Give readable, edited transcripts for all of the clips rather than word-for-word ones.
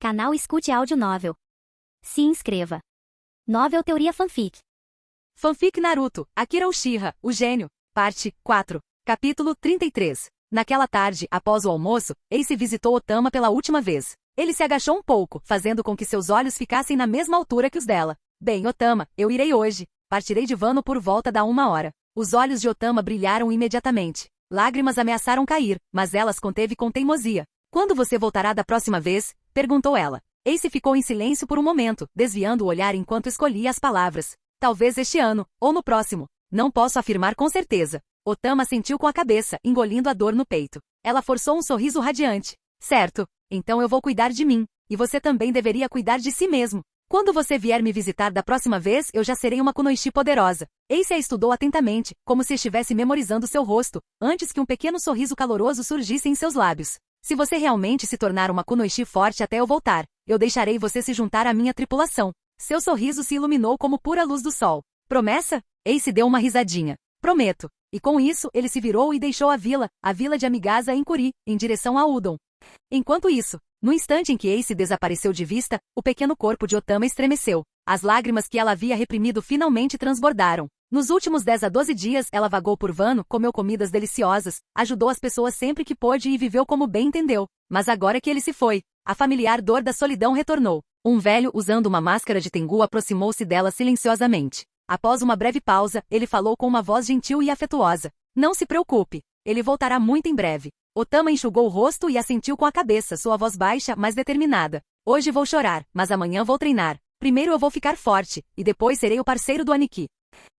Canal Escute Áudio Novel. Se inscreva. Novel Teoria Fanfic. Fanfic Naruto, Akira Uchiha, o Gênio, Parte 4, Capítulo 33. Naquela tarde, após o almoço, Ace visitou Otama pela última vez. Ele se agachou um pouco, fazendo com que seus olhos ficassem na mesma altura que os dela. Bem, Otama, eu irei hoje. Partirei de Wano por volta da 1h. Os olhos de Otama brilharam imediatamente. Lágrimas ameaçaram cair, mas elas conteve com teimosia. Quando você voltará da próxima vez? Perguntou ela. Ace ficou em silêncio por um momento, desviando o olhar enquanto escolhia as palavras. Talvez este ano, ou no próximo. Não posso afirmar com certeza. Otama sentiu com a cabeça, engolindo a dor no peito. Ela forçou um sorriso radiante. Certo, então eu vou cuidar de mim. E você também deveria cuidar de si mesmo. Quando você vier me visitar da próxima vez, eu já serei uma kunoichi poderosa. Ace a estudou atentamente, como se estivesse memorizando seu rosto, antes que um pequeno sorriso caloroso surgisse em seus lábios. Se você realmente se tornar uma kunoichi forte até eu voltar, eu deixarei você se juntar à minha tripulação. Seu sorriso se iluminou como pura luz do sol. Promessa? Ace deu uma risadinha. Prometo. E com isso, ele se virou e deixou a vila de Amigasa em Kuri, em direção a Udon. Enquanto isso, no instante em que Ace desapareceu de vista, o pequeno corpo de Otama estremeceu. As lágrimas que ela havia reprimido finalmente transbordaram. Nos últimos 10 a 12 dias, ela vagou por Wano, comeu comidas deliciosas, ajudou as pessoas sempre que pôde e viveu como bem entendeu. Mas agora que ele se foi, a familiar dor da solidão retornou. Um velho, usando uma máscara de Tengu, aproximou-se dela silenciosamente. Após uma breve pausa, ele falou com uma voz gentil e afetuosa. Não se preocupe. Ele voltará muito em breve. Otama enxugou o rosto e assentiu com a cabeça, sua voz baixa, mas determinada. Hoje vou chorar, mas amanhã vou treinar. Primeiro eu vou ficar forte, e depois serei o parceiro do Aniki.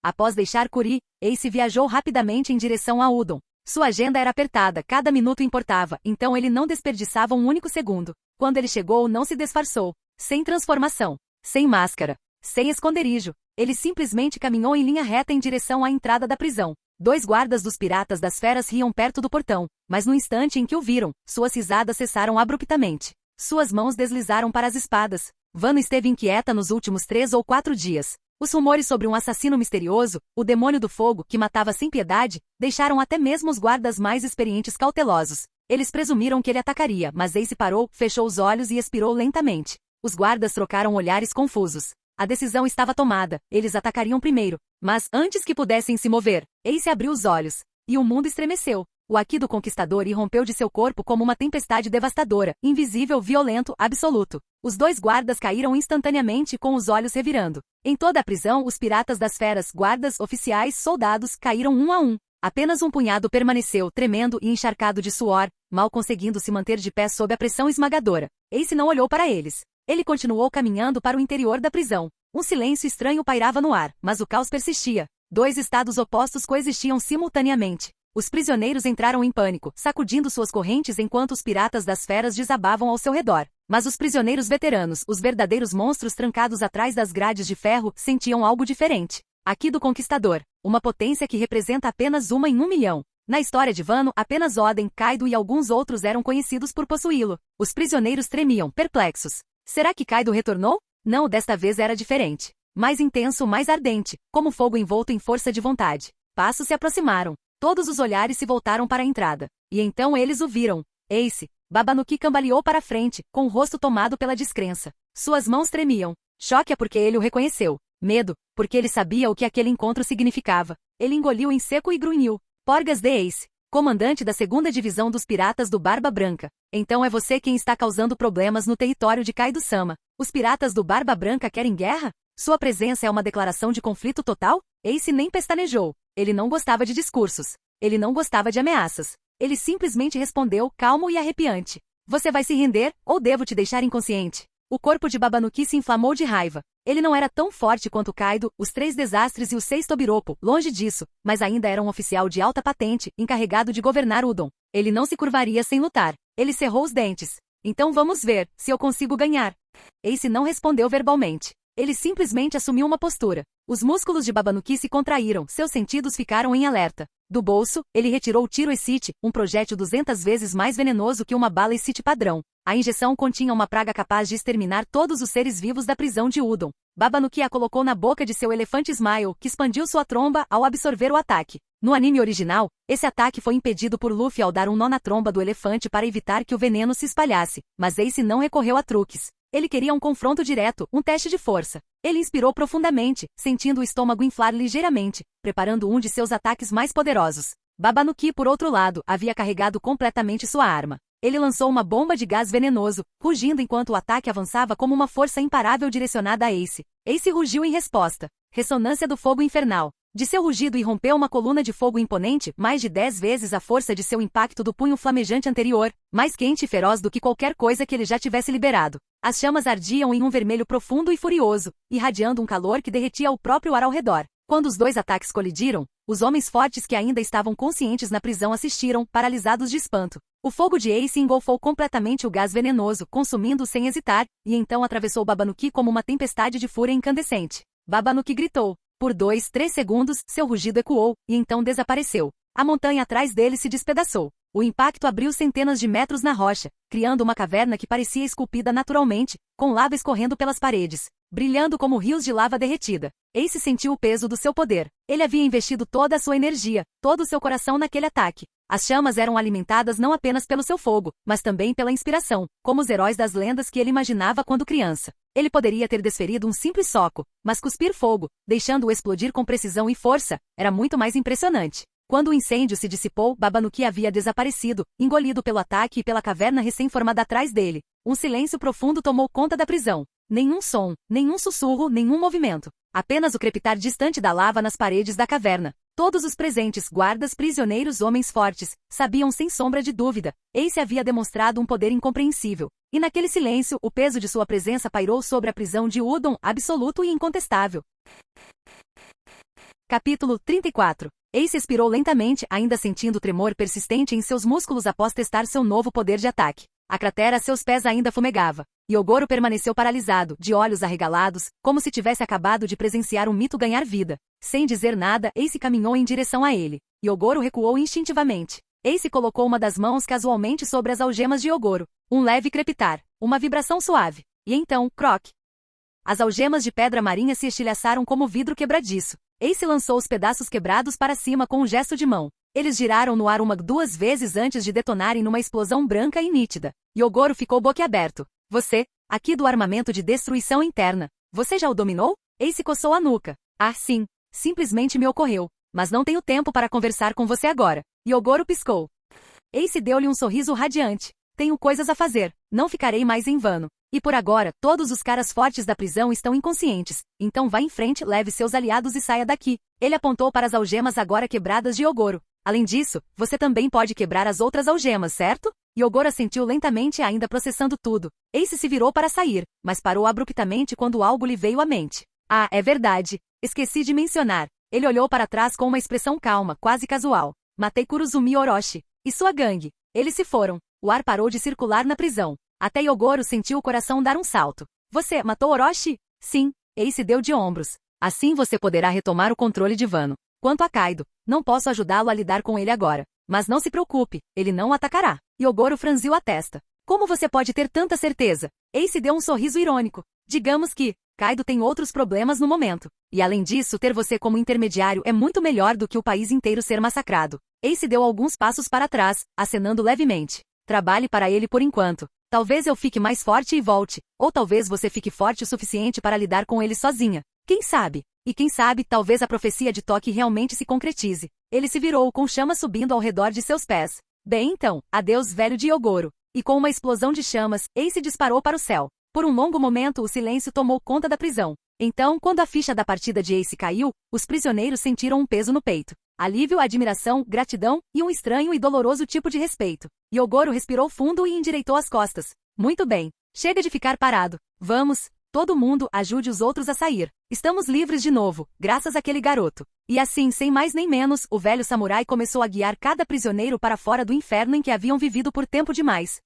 Após deixar Kuri, Ace viajou rapidamente em direção a Udon. Sua agenda era apertada, cada minuto importava, então ele não desperdiçava um único segundo. Quando ele chegou, não se disfarçou. Sem transformação, sem máscara, sem esconderijo. Ele simplesmente caminhou em linha reta em direção à entrada da prisão. 2 guardas dos Piratas das Feras riam perto do portão, mas no instante em que o viram, suas risadas cessaram abruptamente. Suas mãos deslizaram para as espadas. Wano esteve inquieta nos últimos 3 ou 4 dias. Os rumores sobre um assassino misterioso, o demônio do fogo que matava sem piedade, deixaram até mesmo os guardas mais experientes cautelosos. Eles presumiram que ele atacaria, mas Ace parou, fechou os olhos e expirou lentamente. Os guardas trocaram olhares confusos. A decisão estava tomada, eles atacariam primeiro. Mas, antes que pudessem se mover, Ace abriu os olhos. E o mundo estremeceu. O Haki do Conquistador irrompeu de seu corpo como uma tempestade devastadora, invisível, violento, absoluto. Os 2 guardas caíram instantaneamente com os olhos revirando. Em toda a prisão, os Piratas das Feras, guardas, oficiais, soldados, caíram um a um. Apenas um punhado permaneceu, tremendo e encharcado de suor, mal conseguindo se manter de pé sob a pressão esmagadora. Ace não olhou para eles. Ele continuou caminhando para o interior da prisão. Um silêncio estranho pairava no ar, mas o caos persistia. 2 estados opostos coexistiam simultaneamente. Os prisioneiros entraram em pânico, sacudindo suas correntes enquanto os Piratas das Feras desabavam ao seu redor. Mas os prisioneiros veteranos, os verdadeiros monstros trancados atrás das grades de ferro, sentiam algo diferente. Haki do Conquistador, uma potência que representa apenas 1 em 1 milhão. Na história de Wano, apenas Oden, Kaido e alguns outros eram conhecidos por possuí-lo. Os prisioneiros tremiam, perplexos. Será que Kaido retornou? Não, desta vez era diferente. Mais intenso, mais ardente, como fogo envolto em força de vontade. Passos se aproximaram. Todos os olhares se voltaram para a entrada. E então eles o viram. Ace. Babanuki cambaleou para frente, com o rosto tomado pela descrença. Suas mãos tremiam. Choque é porque ele o reconheceu. Medo, porque ele sabia o que aquele encontro significava. Ele engoliu em seco e grunhiu. Porgas de Ace, comandante da 2ª Divisão dos Piratas do Barba Branca. Então é você quem está causando problemas no território de Kaido-sama. Os Piratas do Barba Branca querem guerra? Sua presença é uma declaração de conflito total? Ace nem pestanejou. Ele não gostava de discursos. Ele não gostava de ameaças. Ele simplesmente respondeu, calmo e arrepiante. Você vai se render, ou devo te deixar inconsciente? O corpo de Babanuki se inflamou de raiva. Ele não era tão forte quanto Kaido, os 3 desastres e os 6 Tobiropo, longe disso, mas ainda era um oficial de alta patente, encarregado de governar Udon. Ele não se curvaria sem lutar. Ele cerrou os dentes. Então vamos ver, se eu consigo ganhar. Ace não respondeu verbalmente. Ele simplesmente assumiu uma postura. Os músculos de Babanuki se contraíram, seus sentidos ficaram em alerta. Do bolso, ele retirou o tiro Ecite, um projétil 200 vezes mais venenoso que uma bala Ecite padrão. A injeção continha uma praga capaz de exterminar todos os seres vivos da prisão de Udon. Babanuki a colocou na boca de seu elefante Smile, que expandiu sua tromba ao absorver o ataque. No anime original, esse ataque foi impedido por Luffy ao dar um nó na tromba do elefante para evitar que o veneno se espalhasse, mas Ace não recorreu a truques. Ele queria um confronto direto, um teste de força. Ele inspirou profundamente, sentindo o estômago inflar ligeiramente, preparando um de seus ataques mais poderosos. Babanuki, por outro lado, havia carregado completamente sua arma. Ele lançou uma bomba de gás venenoso, rugindo enquanto o ataque avançava como uma força imparável direcionada a Ace. Ace rugiu em resposta. Ressonância do fogo infernal. De seu rugido irrompeu uma coluna de fogo imponente, mais de 10 vezes a força de seu impacto do punho flamejante anterior, mais quente e feroz do que qualquer coisa que ele já tivesse liberado. As chamas ardiam em um vermelho profundo e furioso, irradiando um calor que derretia o próprio ar ao redor. Quando os dois ataques colidiram, os homens fortes que ainda estavam conscientes na prisão assistiram, paralisados de espanto. O fogo de Ace engolfou completamente o gás venenoso, consumindo-o sem hesitar, e então atravessou Babanuki como uma tempestade de fúria incandescente. Babanuki gritou. Por 2-3 segundos, seu rugido ecoou, e então desapareceu. A montanha atrás dele se despedaçou. O impacto abriu centenas de metros na rocha, criando uma caverna que parecia esculpida naturalmente, com lava escorrendo pelas paredes, brilhando como rios de lava derretida. Ace sentiu o peso do seu poder. Ele havia investido toda a sua energia, todo o seu coração naquele ataque. As chamas eram alimentadas não apenas pelo seu fogo, mas também pela inspiração, como os heróis das lendas que ele imaginava quando criança. Ele poderia ter desferido um simples soco, mas cuspir fogo, deixando-o explodir com precisão e força, era muito mais impressionante. Quando o incêndio se dissipou, Babanuki havia desaparecido, engolido pelo ataque e pela caverna recém-formada atrás dele. Um silêncio profundo tomou conta da prisão. Nenhum som, nenhum sussurro, nenhum movimento. Apenas o crepitar distante da lava nas paredes da caverna. Todos os presentes, guardas, prisioneiros, homens fortes, sabiam sem sombra de dúvida. Ace havia demonstrado um poder incompreensível. E naquele silêncio, o peso de sua presença pairou sobre a prisão de Udon, absoluto e incontestável. Capítulo 34. Ace expirou lentamente, ainda sentindo o tremor persistente em seus músculos após testar seu novo poder de ataque. A cratera a seus pés ainda fumegava. Yogoro permaneceu paralisado, de olhos arregalados, como se tivesse acabado de presenciar um mito ganhar vida. Sem dizer nada, Ace caminhou em direção a ele. Yogoro recuou instintivamente. Ace colocou uma das mãos casualmente sobre as algemas de Yogoro. Um leve crepitar. Uma vibração suave. E então, croc. As algemas de pedra marinha se estilhaçaram como vidro quebradiço. Ace lançou os pedaços quebrados para cima com um gesto de mão. Eles giraram no ar 2 vezes antes de detonarem numa explosão branca e nítida. Yogoro ficou boquiaberto. Você, aqui do armamento de destruição interna. Você já o dominou? Ace coçou a nuca. Ah, sim. Simplesmente me ocorreu. Mas não tenho tempo para conversar com você agora. Yogoro piscou. Ace deu-lhe um sorriso radiante. Tenho coisas a fazer. Não ficarei mais em vano. E por agora, todos os caras fortes da prisão estão inconscientes. Então vá em frente, leve seus aliados e saia daqui. Ele apontou para as algemas agora quebradas de Yogoro. Além disso, você também pode quebrar as outras algemas, certo? Yogoro assentiu lentamente, ainda processando tudo. Ace se virou para sair, mas parou abruptamente quando algo lhe veio à mente. Ah, é verdade. Esqueci de mencionar. Ele olhou para trás com uma expressão calma, quase casual. Matei Kurozumi Orochi. E sua gangue. Eles se foram. O ar parou de circular na prisão. Até Yogoro sentiu o coração dar um salto. Você matou Orochi? Sim. Ace deu de ombros. Assim você poderá retomar o controle de Wano. Quanto a Kaido, não posso ajudá-lo a lidar com ele agora. Mas não se preocupe, ele não o atacará. Yogoro franziu a testa. Como você pode ter tanta certeza? Ace deu um sorriso irônico. Digamos que Kaido tem outros problemas no momento. E além disso, ter você como intermediário é muito melhor do que o país inteiro ser massacrado. Ace deu alguns passos para trás, acenando levemente. Trabalhe para ele por enquanto. Talvez eu fique mais forte e volte. Ou talvez você fique forte o suficiente para lidar com ele sozinha. Quem sabe? E quem sabe, talvez a profecia de Toki realmente se concretize. Ele se virou com chamas subindo ao redor de seus pés. Bem então, adeus velho de Yogoro. E com uma explosão de chamas, Ace disparou para o céu. Por um longo momento o silêncio tomou conta da prisão. Então, quando a ficha da partida de Ace caiu, os prisioneiros sentiram um peso no peito. Alívio, admiração, gratidão, e um estranho e doloroso tipo de respeito. Yogoro respirou fundo e endireitou as costas. Muito bem. Chega de ficar parado. Vamos. Todo mundo, ajude os outros a sair. Estamos livres de novo, graças àquele garoto. E assim, sem mais nem menos, o velho samurai começou a guiar cada prisioneiro para fora do inferno em que haviam vivido por tempo demais.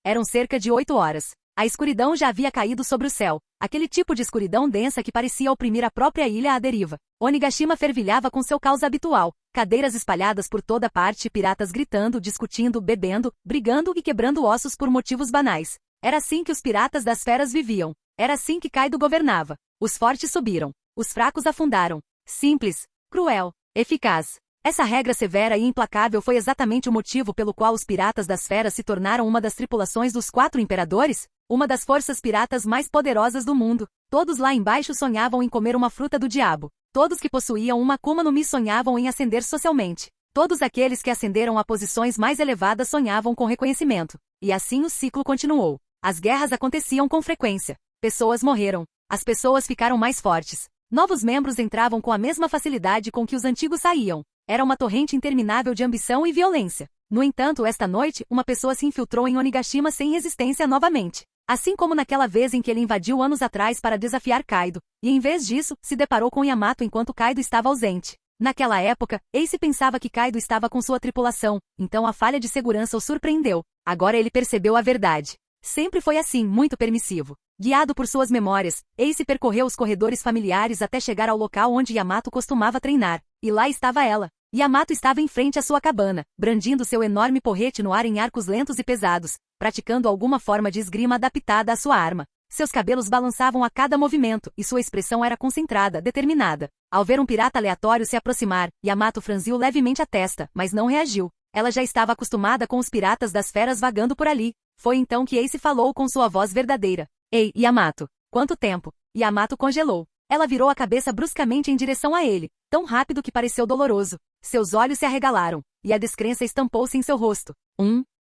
Eram cerca de 8 horas. A escuridão já havia caído sobre o céu, aquele tipo de escuridão densa que parecia oprimir a própria ilha à deriva. Onigashima fervilhava com seu caos habitual, cadeiras espalhadas por toda parte, piratas gritando, discutindo, bebendo, brigando e quebrando ossos por motivos banais. Era assim que os piratas das feras viviam. Era assim que Kaido governava. Os fortes subiram. Os fracos afundaram. Simples, cruel, eficaz. Essa regra severa e implacável foi exatamente o motivo pelo qual os piratas das feras se tornaram uma das tripulações dos 4 imperadores, uma das forças piratas mais poderosas do mundo. Todos lá embaixo sonhavam em comer uma fruta do diabo. Todos que possuíam uma Akuma no Mi sonhavam em ascender socialmente. Todos aqueles que ascenderam a posições mais elevadas sonhavam com reconhecimento. E assim o ciclo continuou. As guerras aconteciam com frequência. Pessoas morreram. As pessoas ficaram mais fortes. Novos membros entravam com a mesma facilidade com que os antigos saíam. Era uma torrente interminável de ambição e violência. No entanto, esta noite, uma pessoa se infiltrou em Onigashima sem resistência novamente. Assim como naquela vez em que ele invadiu anos atrás para desafiar Kaido, e em vez disso, se deparou com Yamato enquanto Kaido estava ausente. Naquela época, Ace pensava que Kaido estava com sua tripulação, então a falha de segurança o surpreendeu. Agora ele percebeu a verdade. Sempre foi assim, muito permissivo. Guiado por suas memórias, Ace percorreu os corredores familiares até chegar ao local onde Yamato costumava treinar. E lá estava ela. Yamato estava em frente à sua cabana, brandindo seu enorme porrete no ar em arcos lentos e pesados, praticando alguma forma de esgrima adaptada à sua arma. Seus cabelos balançavam a cada movimento, e sua expressão era concentrada, determinada. Ao ver um pirata aleatório se aproximar, Yamato franziu levemente a testa, mas não reagiu. Ela já estava acostumada com os piratas das feras vagando por ali. Foi então que Ace falou com sua voz verdadeira. Ei, Yamato, quanto tempo? Yamato congelou. Ela virou a cabeça bruscamente em direção a ele, tão rápido que pareceu doloroso. Seus olhos se arregalaram, e a descrença estampou-se em seu rosto.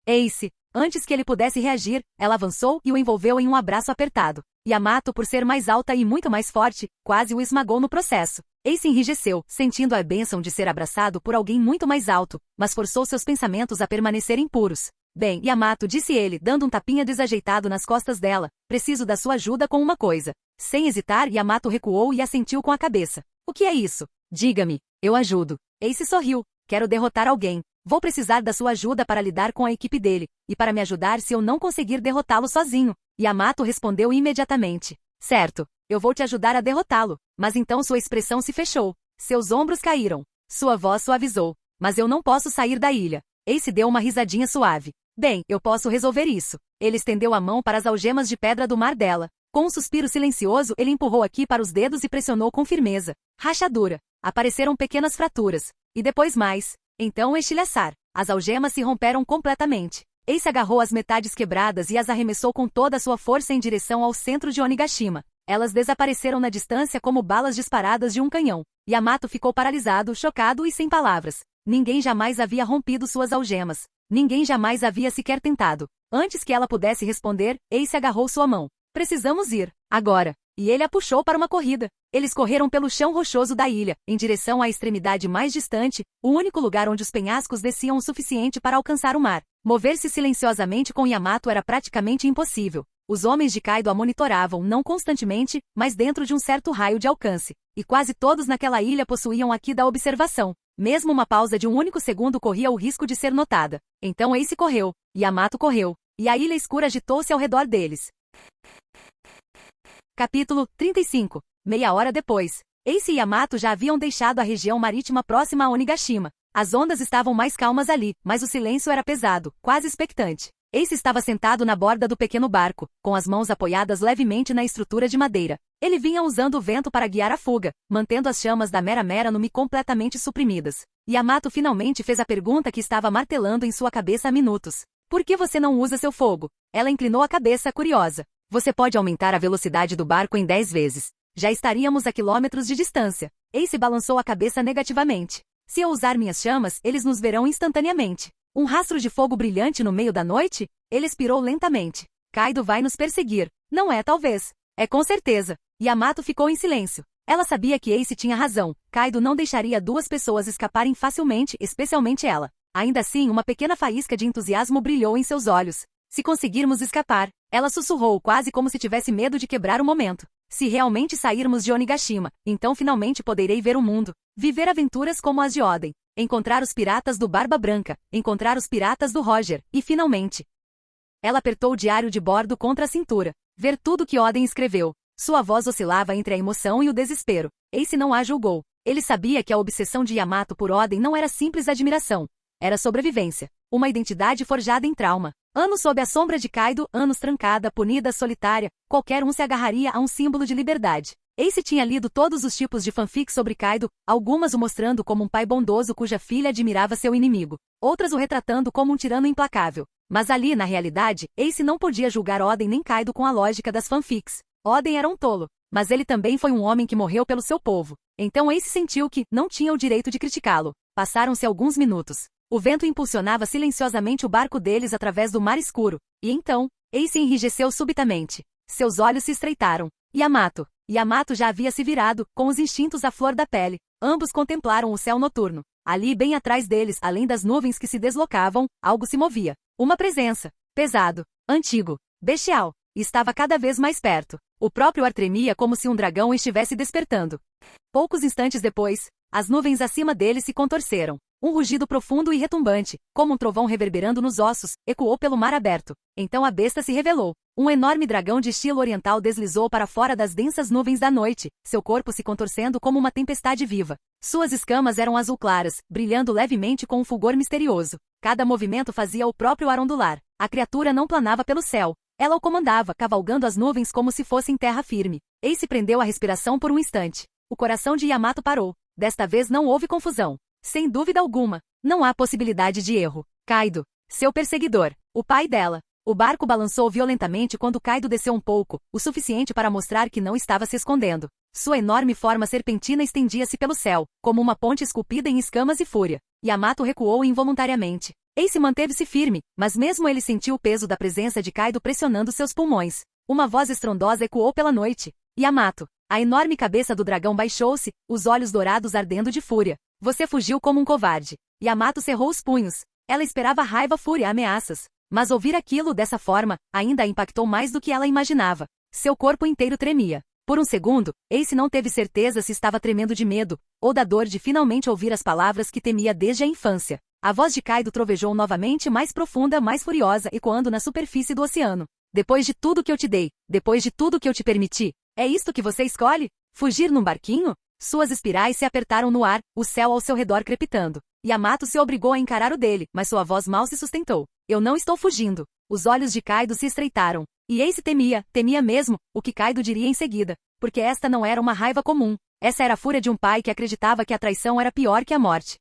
Ace. Antes que ele pudesse reagir, ela avançou e o envolveu em um abraço apertado. Yamato, por ser mais alta e muito mais forte, quase o esmagou no processo. Ace enrijeceu, sentindo a bênção de ser abraçado por alguém muito mais alto, mas forçou seus pensamentos a permanecerem puros. Bem, Yamato, disse ele, dando um tapinha desajeitado nas costas dela, preciso da sua ajuda com uma coisa. Sem hesitar, Yamato recuou e assentiu com a cabeça. O que é isso? Diga-me, eu ajudo. Ace sorriu. Quero derrotar alguém. Vou precisar da sua ajuda para lidar com a equipe dele, e para me ajudar se eu não conseguir derrotá-lo sozinho. Yamato respondeu imediatamente. Certo, eu vou te ajudar a derrotá-lo. Mas então sua expressão se fechou. Seus ombros caíram. Sua voz suavizou. Mas eu não posso sair da ilha. Ace deu uma risadinha suave. Bem, eu posso resolver isso. Ele estendeu a mão para as algemas de pedra do mar dela. Com um suspiro silencioso, ele empurrou aqui para os dedos e pressionou com firmeza. Rachadura. Apareceram pequenas fraturas. E depois mais. Então estilhaçar. As algemas se romperam completamente. Ace agarrou as metades quebradas e as arremessou com toda a sua força em direção ao centro de Onigashima. Elas desapareceram na distância como balas disparadas de um canhão. Yamato ficou paralisado, chocado e sem palavras. Ninguém jamais havia rompido suas algemas. Ninguém jamais havia sequer tentado. Antes que ela pudesse responder, Ace agarrou sua mão. Precisamos ir, agora. E ele a puxou para uma corrida. Eles correram pelo chão rochoso da ilha, em direção à extremidade mais distante, o único lugar onde os penhascos desciam o suficiente para alcançar o mar. Mover-se silenciosamente com Yamato era praticamente impossível. Os homens de Kaido a monitoravam, não constantemente, mas dentro de um certo raio de alcance. E quase todos naquela ilha possuíam aqui da observação. Mesmo uma pausa de um único segundo corria o risco de ser notada. Então Ace correu, Yamato correu, e a ilha escura agitou-se ao redor deles. Capítulo 35. Meia hora depois. Ace e Yamato já haviam deixado a região marítima próxima a Onigashima. As ondas estavam mais calmas ali, mas o silêncio era pesado, quase expectante. Ace estava sentado na borda do pequeno barco, com as mãos apoiadas levemente na estrutura de madeira. Ele vinha usando o vento para guiar a fuga, mantendo as chamas da Mera no Mi completamente suprimidas. Yamato finalmente fez a pergunta que estava martelando em sua cabeça há minutos. Por que você não usa seu fogo? Ela inclinou a cabeça, curiosa. Você pode aumentar a velocidade do barco em 10 vezes. Já estaríamos a quilômetros de distância. Ace balançou a cabeça negativamente. Se eu usar minhas chamas, eles nos verão instantaneamente. Um rastro de fogo brilhante no meio da noite? Ele expirou lentamente. Kaido vai nos perseguir. Não é talvez. É com certeza. Yamato ficou em silêncio. Ela sabia que Ace tinha razão. Kaido não deixaria duas pessoas escaparem facilmente, especialmente ela. Ainda assim, uma pequena faísca de entusiasmo brilhou em seus olhos. Se conseguirmos escapar, ela sussurrou quase como se tivesse medo de quebrar o momento. Se realmente sairmos de Onigashima, então finalmente poderei ver o mundo. Viver aventuras como as de Oden. Encontrar os piratas do Barba Branca. Encontrar os piratas do Roger. E finalmente. Ela apertou o diário de bordo contra a cintura. Ver tudo que Oden escreveu. Sua voz oscilava entre a emoção e o desespero. Ace não a julgou. Ele sabia que a obsessão de Yamato por Oden não era simples admiração. Era sobrevivência. Uma identidade forjada em trauma. Anos sob a sombra de Kaido, anos trancada, punida, solitária, qualquer um se agarraria a um símbolo de liberdade. Ace tinha lido todos os tipos de fanfics sobre Kaido, algumas o mostrando como um pai bondoso cuja filha admirava seu inimigo, outras o retratando como um tirano implacável. Mas ali, na realidade, Ace não podia julgar Oden nem Kaido com a lógica das fanfics. Oden era um tolo, mas ele também foi um homem que morreu pelo seu povo. Então Ace sentiu que não tinha o direito de criticá-lo. Passaram-se alguns minutos. O vento impulsionava silenciosamente o barco deles através do mar escuro, e então, Ace enrijeceu subitamente. Seus olhos se estreitaram. Yamato. Yamato já havia se virado, com os instintos à flor da pele. Ambos contemplaram o céu noturno. Ali bem atrás deles, além das nuvens que se deslocavam, algo se movia. Uma presença. Pesado. Antigo. Bestial. E estava cada vez mais perto. O próprio ar tremia como se um dragão estivesse despertando. Poucos instantes depois, as nuvens acima deles se contorceram. Um rugido profundo e retumbante, como um trovão reverberando nos ossos, ecoou pelo mar aberto. Então a besta se revelou. Um enorme dragão de estilo oriental deslizou para fora das densas nuvens da noite, seu corpo se contorcendo como uma tempestade viva. Suas escamas eram azul claras, brilhando levemente com um fulgor misterioso. Cada movimento fazia o próprio ar ondular. A criatura não planava pelo céu. Ela o comandava, cavalgando as nuvens como se fossem terra firme. Ace prendeu a respiração por um instante. O coração de Yamato parou. Desta vez não houve confusão. Sem dúvida alguma, não há possibilidade de erro. Kaido, seu perseguidor, o pai dela. O barco balançou violentamente quando Kaido desceu um pouco, o suficiente para mostrar que não estava se escondendo. Sua enorme forma serpentina estendia-se pelo céu, como uma ponte esculpida em escamas e fúria. Yamato recuou involuntariamente. Ace manteve-se firme, mas mesmo ele sentiu o peso da presença de Kaido pressionando seus pulmões. Uma voz estrondosa ecoou pela noite. Yamato. A enorme cabeça do dragão baixou-se, os olhos dourados ardendo de fúria. Você fugiu como um covarde. Yamato cerrou os punhos. Ela esperava raiva, fúria, ameaças. Mas ouvir aquilo dessa forma, ainda a impactou mais do que ela imaginava. Seu corpo inteiro tremia. Por um segundo, Ace não teve certeza se estava tremendo de medo, ou da dor de finalmente ouvir as palavras que temia desde a infância. A voz de Kaido trovejou novamente, mais profunda, mais furiosa, ecoando na superfície do oceano. Depois de tudo que eu te dei, depois de tudo que eu te permiti, é isto que você escolhe? Fugir num barquinho? Suas espirais se apertaram no ar, o céu ao seu redor crepitando. Yamato se obrigou a encarar o dele, mas sua voz mal se sustentou. Eu não estou fugindo. Os olhos de Kaido se estreitaram. E Ace temia mesmo, o que Kaido diria em seguida. Porque esta não era uma raiva comum. Essa era a fúria de um pai que acreditava que a traição era pior que a morte.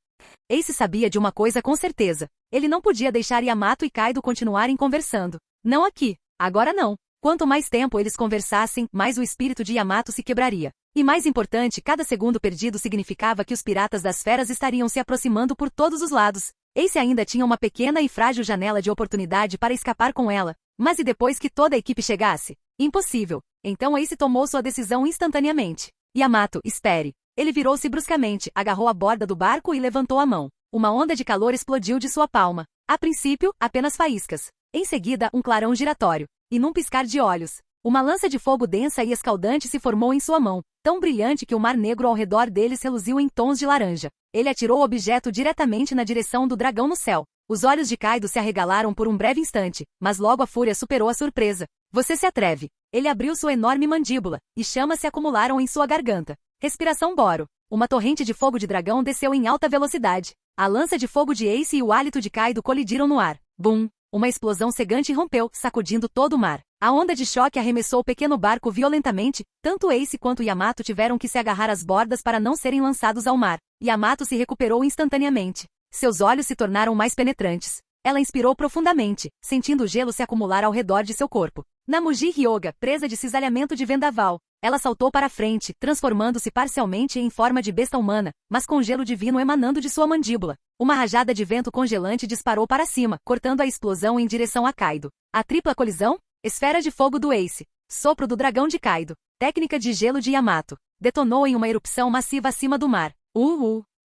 Ace sabia de uma coisa com certeza. Ele não podia deixar Yamato e Kaido continuarem conversando. Não aqui. Agora não. Quanto mais tempo eles conversassem, mais o espírito de Yamato se quebraria. E mais importante, cada segundo perdido significava que os piratas das feras estariam se aproximando por todos os lados. Ace ainda tinha uma pequena e frágil janela de oportunidade para escapar com ela. Mas e depois que toda a equipe chegasse? Impossível. Então Ace tomou sua decisão instantaneamente. Yamato, espere. Ele virou-se bruscamente, agarrou a borda do barco e levantou a mão. Uma onda de calor explodiu de sua palma. A princípio, apenas faíscas. Em seguida, um clarão giratório. E num piscar de olhos, uma lança de fogo densa e escaldante se formou em sua mão, tão brilhante que o mar negro ao redor deles reluziu em tons de laranja. Ele atirou o objeto diretamente na direção do dragão no céu. Os olhos de Kaido se arregalaram por um breve instante, mas logo a fúria superou a surpresa. Você se atreve. Ele abriu sua enorme mandíbula, e chamas se acumularam em sua garganta. Respiração Boro. Uma torrente de fogo de dragão desceu em alta velocidade. A lança de fogo de Ace e o hálito de Kaido colidiram no ar. Bum! Uma explosão cegante rompeu, sacudindo todo o mar. A onda de choque arremessou o pequeno barco violentamente, tanto Ace quanto Yamato tiveram que se agarrar às bordas para não serem lançados ao mar. Yamato se recuperou instantaneamente. Seus olhos se tornaram mais penetrantes. Ela inspirou profundamente, sentindo o gelo se acumular ao redor de seu corpo. Namuji Ryoga, presa de cisalhamento de vendaval. Ela saltou para a frente, transformando-se parcialmente em forma de besta humana, mas com gelo divino emanando de sua mandíbula. Uma rajada de vento congelante disparou para cima, cortando a explosão em direção a Kaido. A tripla colisão? Esfera de fogo do Ace. Sopro do dragão de Kaido. Técnica de gelo de Yamato. Detonou em uma erupção massiva acima do mar.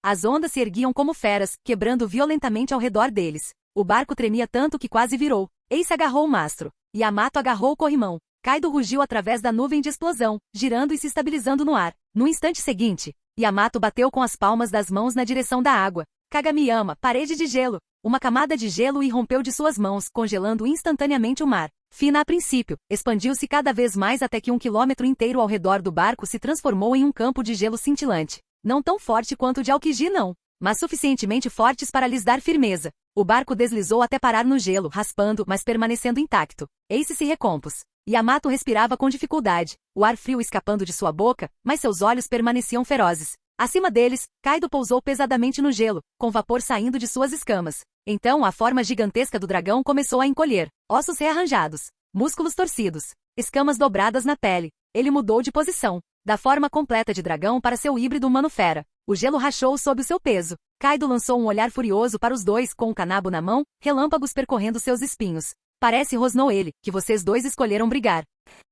As ondas se erguiam como feras, quebrando violentamente ao redor deles. O barco tremia tanto que quase virou. Ace agarrou o mastro. Yamato agarrou o corrimão. Kaido rugiu através da nuvem de explosão, girando e se estabilizando no ar. No instante seguinte, Yamato bateu com as palmas das mãos na direção da água. Kagamiyama, parede de gelo. Uma camada de gelo irrompeu de suas mãos, congelando instantaneamente o mar. Fina a princípio, expandiu-se cada vez mais até que 1 quilômetro inteiro ao redor do barco se transformou em um campo de gelo cintilante. Não tão forte quanto o de Aokiji não, mas suficientemente fortes para lhes dar firmeza. O barco deslizou até parar no gelo, raspando, mas permanecendo intacto. Ace se recompôs. Yamato respirava com dificuldade, o ar frio escapando de sua boca, mas seus olhos permaneciam ferozes. Acima deles, Kaido pousou pesadamente no gelo, com vapor saindo de suas escamas. Então a forma gigantesca do dragão começou a encolher. Ossos rearranjados, músculos torcidos, escamas dobradas na pele. Ele mudou de posição, da forma completa de dragão para seu híbrido humano-fera. O gelo rachou sob o seu peso. Kaido lançou um olhar furioso para os dois com o kanabo na mão, relâmpagos percorrendo seus espinhos. Parece, rosnou ele, que vocês dois escolheram brigar.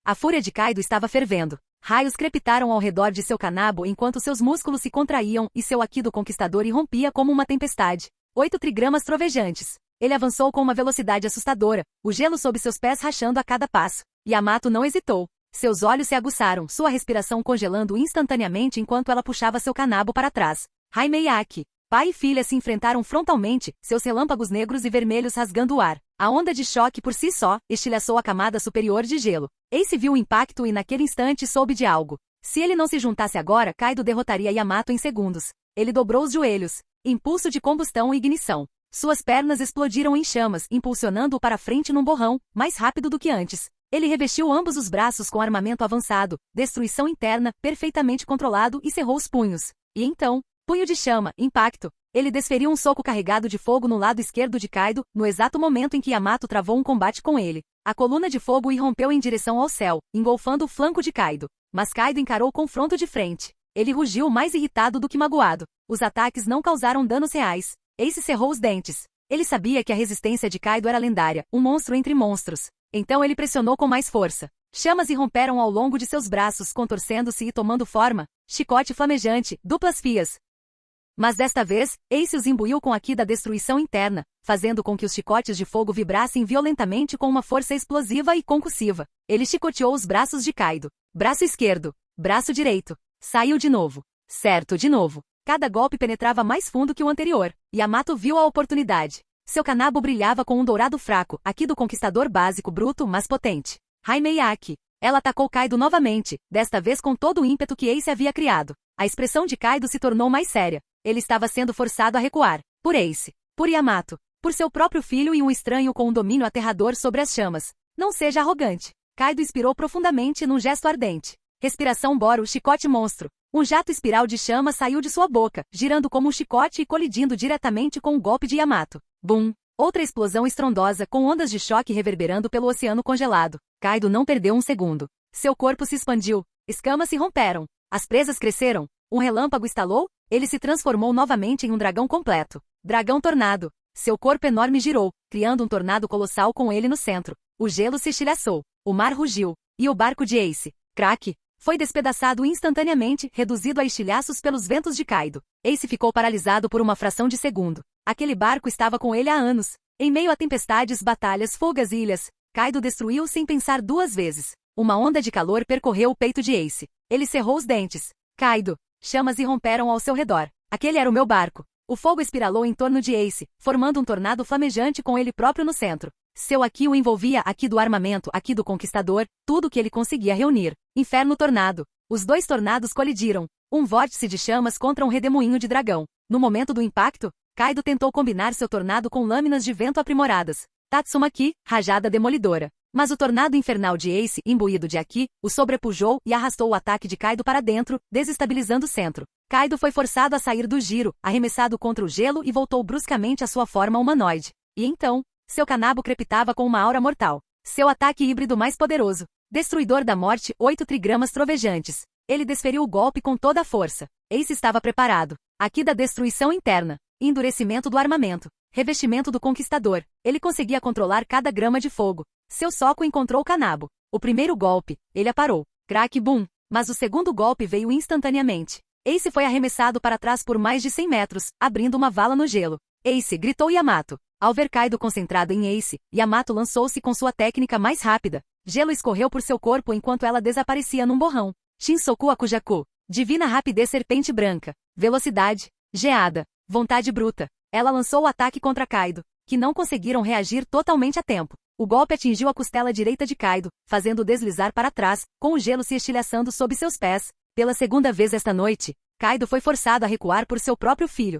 A fúria de Kaido estava fervendo. Raios crepitaram ao redor de seu kanabo enquanto seus músculos se contraíam e seu haki do conquistador irrompia como uma tempestade. 8 trigramas trovejantes. Ele avançou com uma velocidade assustadora, o gelo sob seus pés rachando a cada passo. Yamato não hesitou. Seus olhos se aguçaram, sua respiração congelando instantaneamente enquanto ela puxava seu kanabo para trás. Jaime e Aki. Pai e filha se enfrentaram frontalmente, seus relâmpagos negros e vermelhos rasgando o ar. A onda de choque por si só estilhaçou a camada superior de gelo. Ace viu o impacto e naquele instante soube de algo. Se ele não se juntasse agora, Kaido derrotaria Yamato em segundos. Ele dobrou os joelhos. Impulso de combustão e ignição. Suas pernas explodiram em chamas, impulsionando-o para frente num borrão, mais rápido do que antes. Ele revestiu ambos os braços com armamento avançado, destruição interna, perfeitamente controlado e cerrou os punhos. E então, punho de chama, impacto. Ele desferiu um soco carregado de fogo no lado esquerdo de Kaido, no exato momento em que Yamato travou um combate com ele. A coluna de fogo irrompeu em direção ao céu, engolfando o flanco de Kaido. Mas Kaido encarou o confronto de frente. Ele rugiu mais irritado do que magoado. Os ataques não causaram danos reais. Ace cerrou os dentes. Ele sabia que a resistência de Kaido era lendária, um monstro entre monstros. Então ele pressionou com mais força. Chamas irromperam ao longo de seus braços, contorcendo-se e tomando forma. Chicote flamejante, duplas fias. Mas desta vez, Ace os imbuiu com a ki da destruição interna, fazendo com que os chicotes de fogo vibrassem violentamente com uma força explosiva e concussiva. Ele chicoteou os braços de Kaido. Braço esquerdo. Braço direito. Saiu de novo. Certo, de novo. Cada golpe penetrava mais fundo que o anterior. Yamato viu a oportunidade. Seu kanabo brilhava com um dourado fraco, aqui do conquistador básico bruto, mas potente. Jaime e Aki. Ela atacou Kaido novamente, desta vez com todo o ímpeto que Ace havia criado. A expressão de Kaido se tornou mais séria. Ele estava sendo forçado a recuar. Por Ace. Por Yamato. Por seu próprio filho e um estranho com um domínio aterrador sobre as chamas. Não seja arrogante. Kaido inspirou profundamente num gesto ardente. Respiração Boro, chicote monstro. Um jato espiral de chama saiu de sua boca, girando como um chicote e colidindo diretamente com o golpe de Yamato. Bum! Outra explosão estrondosa, com ondas de choque reverberando pelo oceano congelado. Kaido não perdeu um segundo. Seu corpo se expandiu. Escamas se romperam. As presas cresceram. Um relâmpago estalou. Ele se transformou novamente em um dragão completo. Dragão tornado. Seu corpo enorme girou, criando um tornado colossal com ele no centro. O gelo se estilhaçou. O mar rugiu. E o barco de Ace, craque, foi despedaçado instantaneamente, reduzido a estilhaços pelos ventos de Kaido. Ace ficou paralisado por uma fração de segundo. Aquele barco estava com ele há anos. Em meio a tempestades, batalhas, fugas e ilhas, Kaido destruiu sem pensar duas vezes. Uma onda de calor percorreu o peito de Ace. Ele cerrou os dentes. Kaido. Chamas irromperam ao seu redor. Aquele era o meu barco. O fogo espiralou em torno de Ace, formando um tornado flamejante com ele próprio no centro. Seu Haki o envolvia, aqui do armamento, aqui do conquistador, tudo que ele conseguia reunir. Inferno tornado. Os dois tornados colidiram. Um vórtice de chamas contra um redemoinho de dragão. No momento do impacto, Kaido tentou combinar seu tornado com lâminas de vento aprimoradas. Tatsumaki, rajada demolidora. Mas o tornado infernal de Ace, imbuído de Haki, o sobrepujou e arrastou o ataque de Kaido para dentro, desestabilizando o centro. Kaido foi forçado a sair do giro, arremessado contra o gelo e voltou bruscamente à sua forma humanoide. E então, seu kanabo crepitava com uma aura mortal. Seu ataque híbrido mais poderoso. Destruidor da morte, 8 trigramas trovejantes. Ele desferiu o golpe com toda a força. Ace estava preparado. Haki da destruição interna. Endurecimento do armamento. Revestimento do conquistador. Ele conseguia controlar cada grama de fogo. Seu soco encontrou o kanabo. O primeiro golpe, ele aparou. Crack boom. Mas o segundo golpe veio instantaneamente. Ace foi arremessado para trás por mais de 100 metros, abrindo uma vala no gelo. Ace, gritou Yamato. Ao ver Kaido concentrado em Ace, Yamato lançou-se com sua técnica mais rápida. Gelo escorreu por seu corpo enquanto ela desaparecia num borrão. Shinsoku Akujaku. Divina rapidez serpente branca. Velocidade. Geada. Vontade bruta. Ela lançou o ataque contra Kaido, que não conseguiram reagir totalmente a tempo. O golpe atingiu a costela direita de Kaido, fazendo-o deslizar para trás, com o gelo se estilhaçando sob seus pés. Pela segunda vez esta noite, Kaido foi forçado a recuar por seu próprio filho.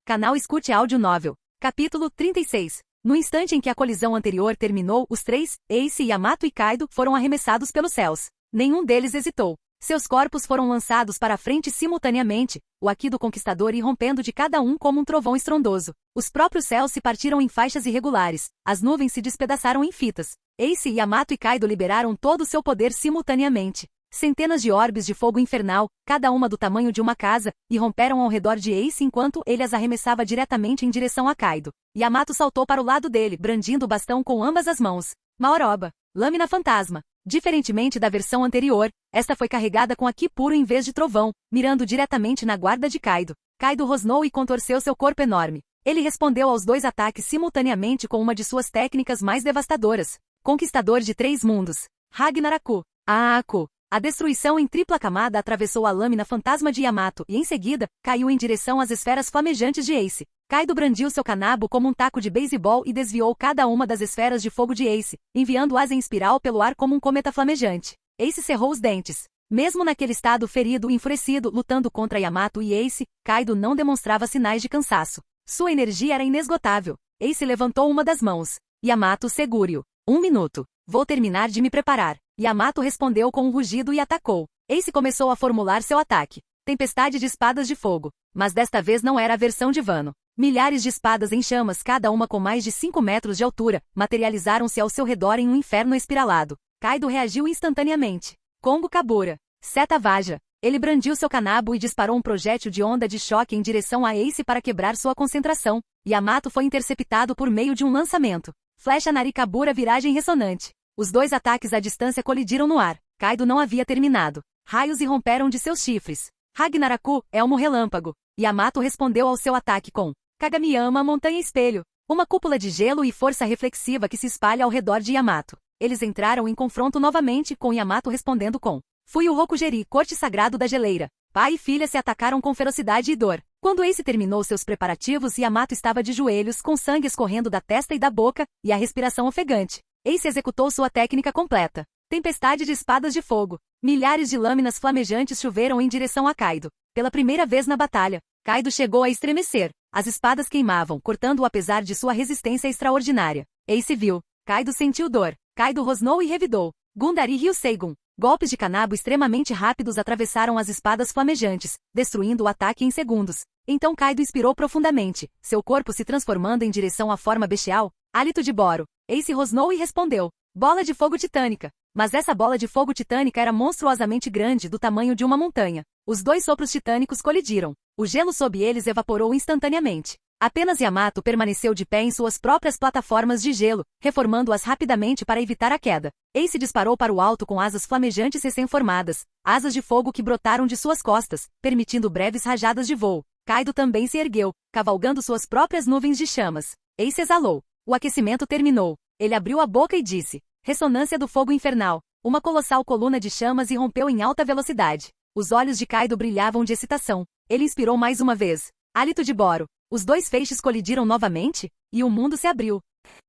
Canal Escute Áudio Novel. Capítulo 36. No instante em que a colisão anterior terminou, os três, Ace, Yamato e Kaido, foram arremessados pelos céus. Nenhum deles hesitou. Seus corpos foram lançados para a frente simultaneamente, o Haki do Conquistador irrompendo de cada um como um trovão estrondoso. Os próprios céus se partiram em faixas irregulares, as nuvens se despedaçaram em fitas. Ace, Yamato e Kaido liberaram todo o seu poder simultaneamente. Centenas de orbes de fogo infernal, cada uma do tamanho de uma casa, irromperam ao redor de Ace enquanto ele as arremessava diretamente em direção a Kaido. Yamato saltou para o lado dele, brandindo o bastão com ambas as mãos. Maoroba. Lâmina fantasma. Diferentemente da versão anterior, esta foi carregada com Haki puro em vez de trovão, mirando diretamente na guarda de Kaido. Kaido rosnou e contorceu seu corpo enorme. Ele respondeu aos dois ataques simultaneamente com uma de suas técnicas mais devastadoras. Conquistador de Três Mundos. Ragnaraku. Aaku. A destruição em tripla camada atravessou a lâmina fantasma de Yamato e, em seguida, caiu em direção às esferas flamejantes de Ace. Kaido brandiu seu kanabo como um taco de beisebol e desviou cada uma das esferas de fogo de Ace, enviando-as em espiral pelo ar como um cometa flamejante. Ace cerrou os dentes. Mesmo naquele estado ferido e enfurecido lutando contra Yamato e Ace, Kaido não demonstrava sinais de cansaço. Sua energia era inesgotável. Ace levantou uma das mãos. Yamato, segure-o. 1 minuto. Vou terminar de me preparar. Yamato respondeu com um rugido e atacou. Ace começou a formular seu ataque. Tempestade de espadas de fogo. Mas desta vez não era a versão de Wano. Milhares de espadas em chamas, cada uma com mais de 5 metros de altura, materializaram-se ao seu redor em um inferno espiralado. Kaido reagiu instantaneamente. Kongo Kabura. Seta Vaja. Ele brandiu seu kanabo e disparou um projétil de onda de choque em direção a Ace para quebrar sua concentração. Yamato foi interceptado por meio de um lançamento. Flecha Narikabura viragem ressonante. Os dois ataques à distância colidiram no ar. Kaido não havia terminado. Raios irromperam de seus chifres. Ragnaraku, Elmo Relâmpago. Yamato respondeu ao seu ataque com Kagamiyama Montanha Espelho. Uma cúpula de gelo e força reflexiva que se espalha ao redor de Yamato. Eles entraram em confronto novamente, com Yamato respondendo com Fuyu Rokugeri, Corte Sagrado da Geleira. Pai e filha se atacaram com ferocidade e dor. Quando Ace terminou seus preparativos, Yamato estava de joelhos, com sangue escorrendo da testa e da boca, e a respiração ofegante. Ace executou sua técnica completa. Tempestade de espadas de fogo. Milhares de lâminas flamejantes choveram em direção a Kaido. Pela primeira vez na batalha, Kaido chegou a estremecer. As espadas queimavam, cortando-o apesar de sua resistência extraordinária. Ace viu. Kaido sentiu dor. Kaido rosnou e revidou. Gundari Ryuseigun. Golpes de kanabo extremamente rápidos atravessaram as espadas flamejantes, destruindo o ataque em segundos. Então Kaido inspirou profundamente, seu corpo se transformando em direção à forma bestial. Hálito de Boro. Ace rosnou e respondeu. Bola de fogo titânica. Mas essa bola de fogo titânica era monstruosamente grande, do tamanho de uma montanha. Os dois sopros titânicos colidiram. O gelo sob eles evaporou instantaneamente. Apenas Yamato permaneceu de pé em suas próprias plataformas de gelo, reformando-as rapidamente para evitar a queda. Ace disparou para o alto com asas flamejantes recém-formadas, asas de fogo que brotaram de suas costas, permitindo breves rajadas de voo. Kaido também se ergueu, cavalgando suas próprias nuvens de chamas. Ace exalou. O aquecimento terminou. Ele abriu a boca e disse, ressonância do fogo infernal. Uma colossal coluna de chamas irrompeu em alta velocidade. Os olhos de Kaido brilhavam de excitação. Ele inspirou mais uma vez. Hálito de Boro. Os dois feixes colidiram novamente, e o mundo se abriu.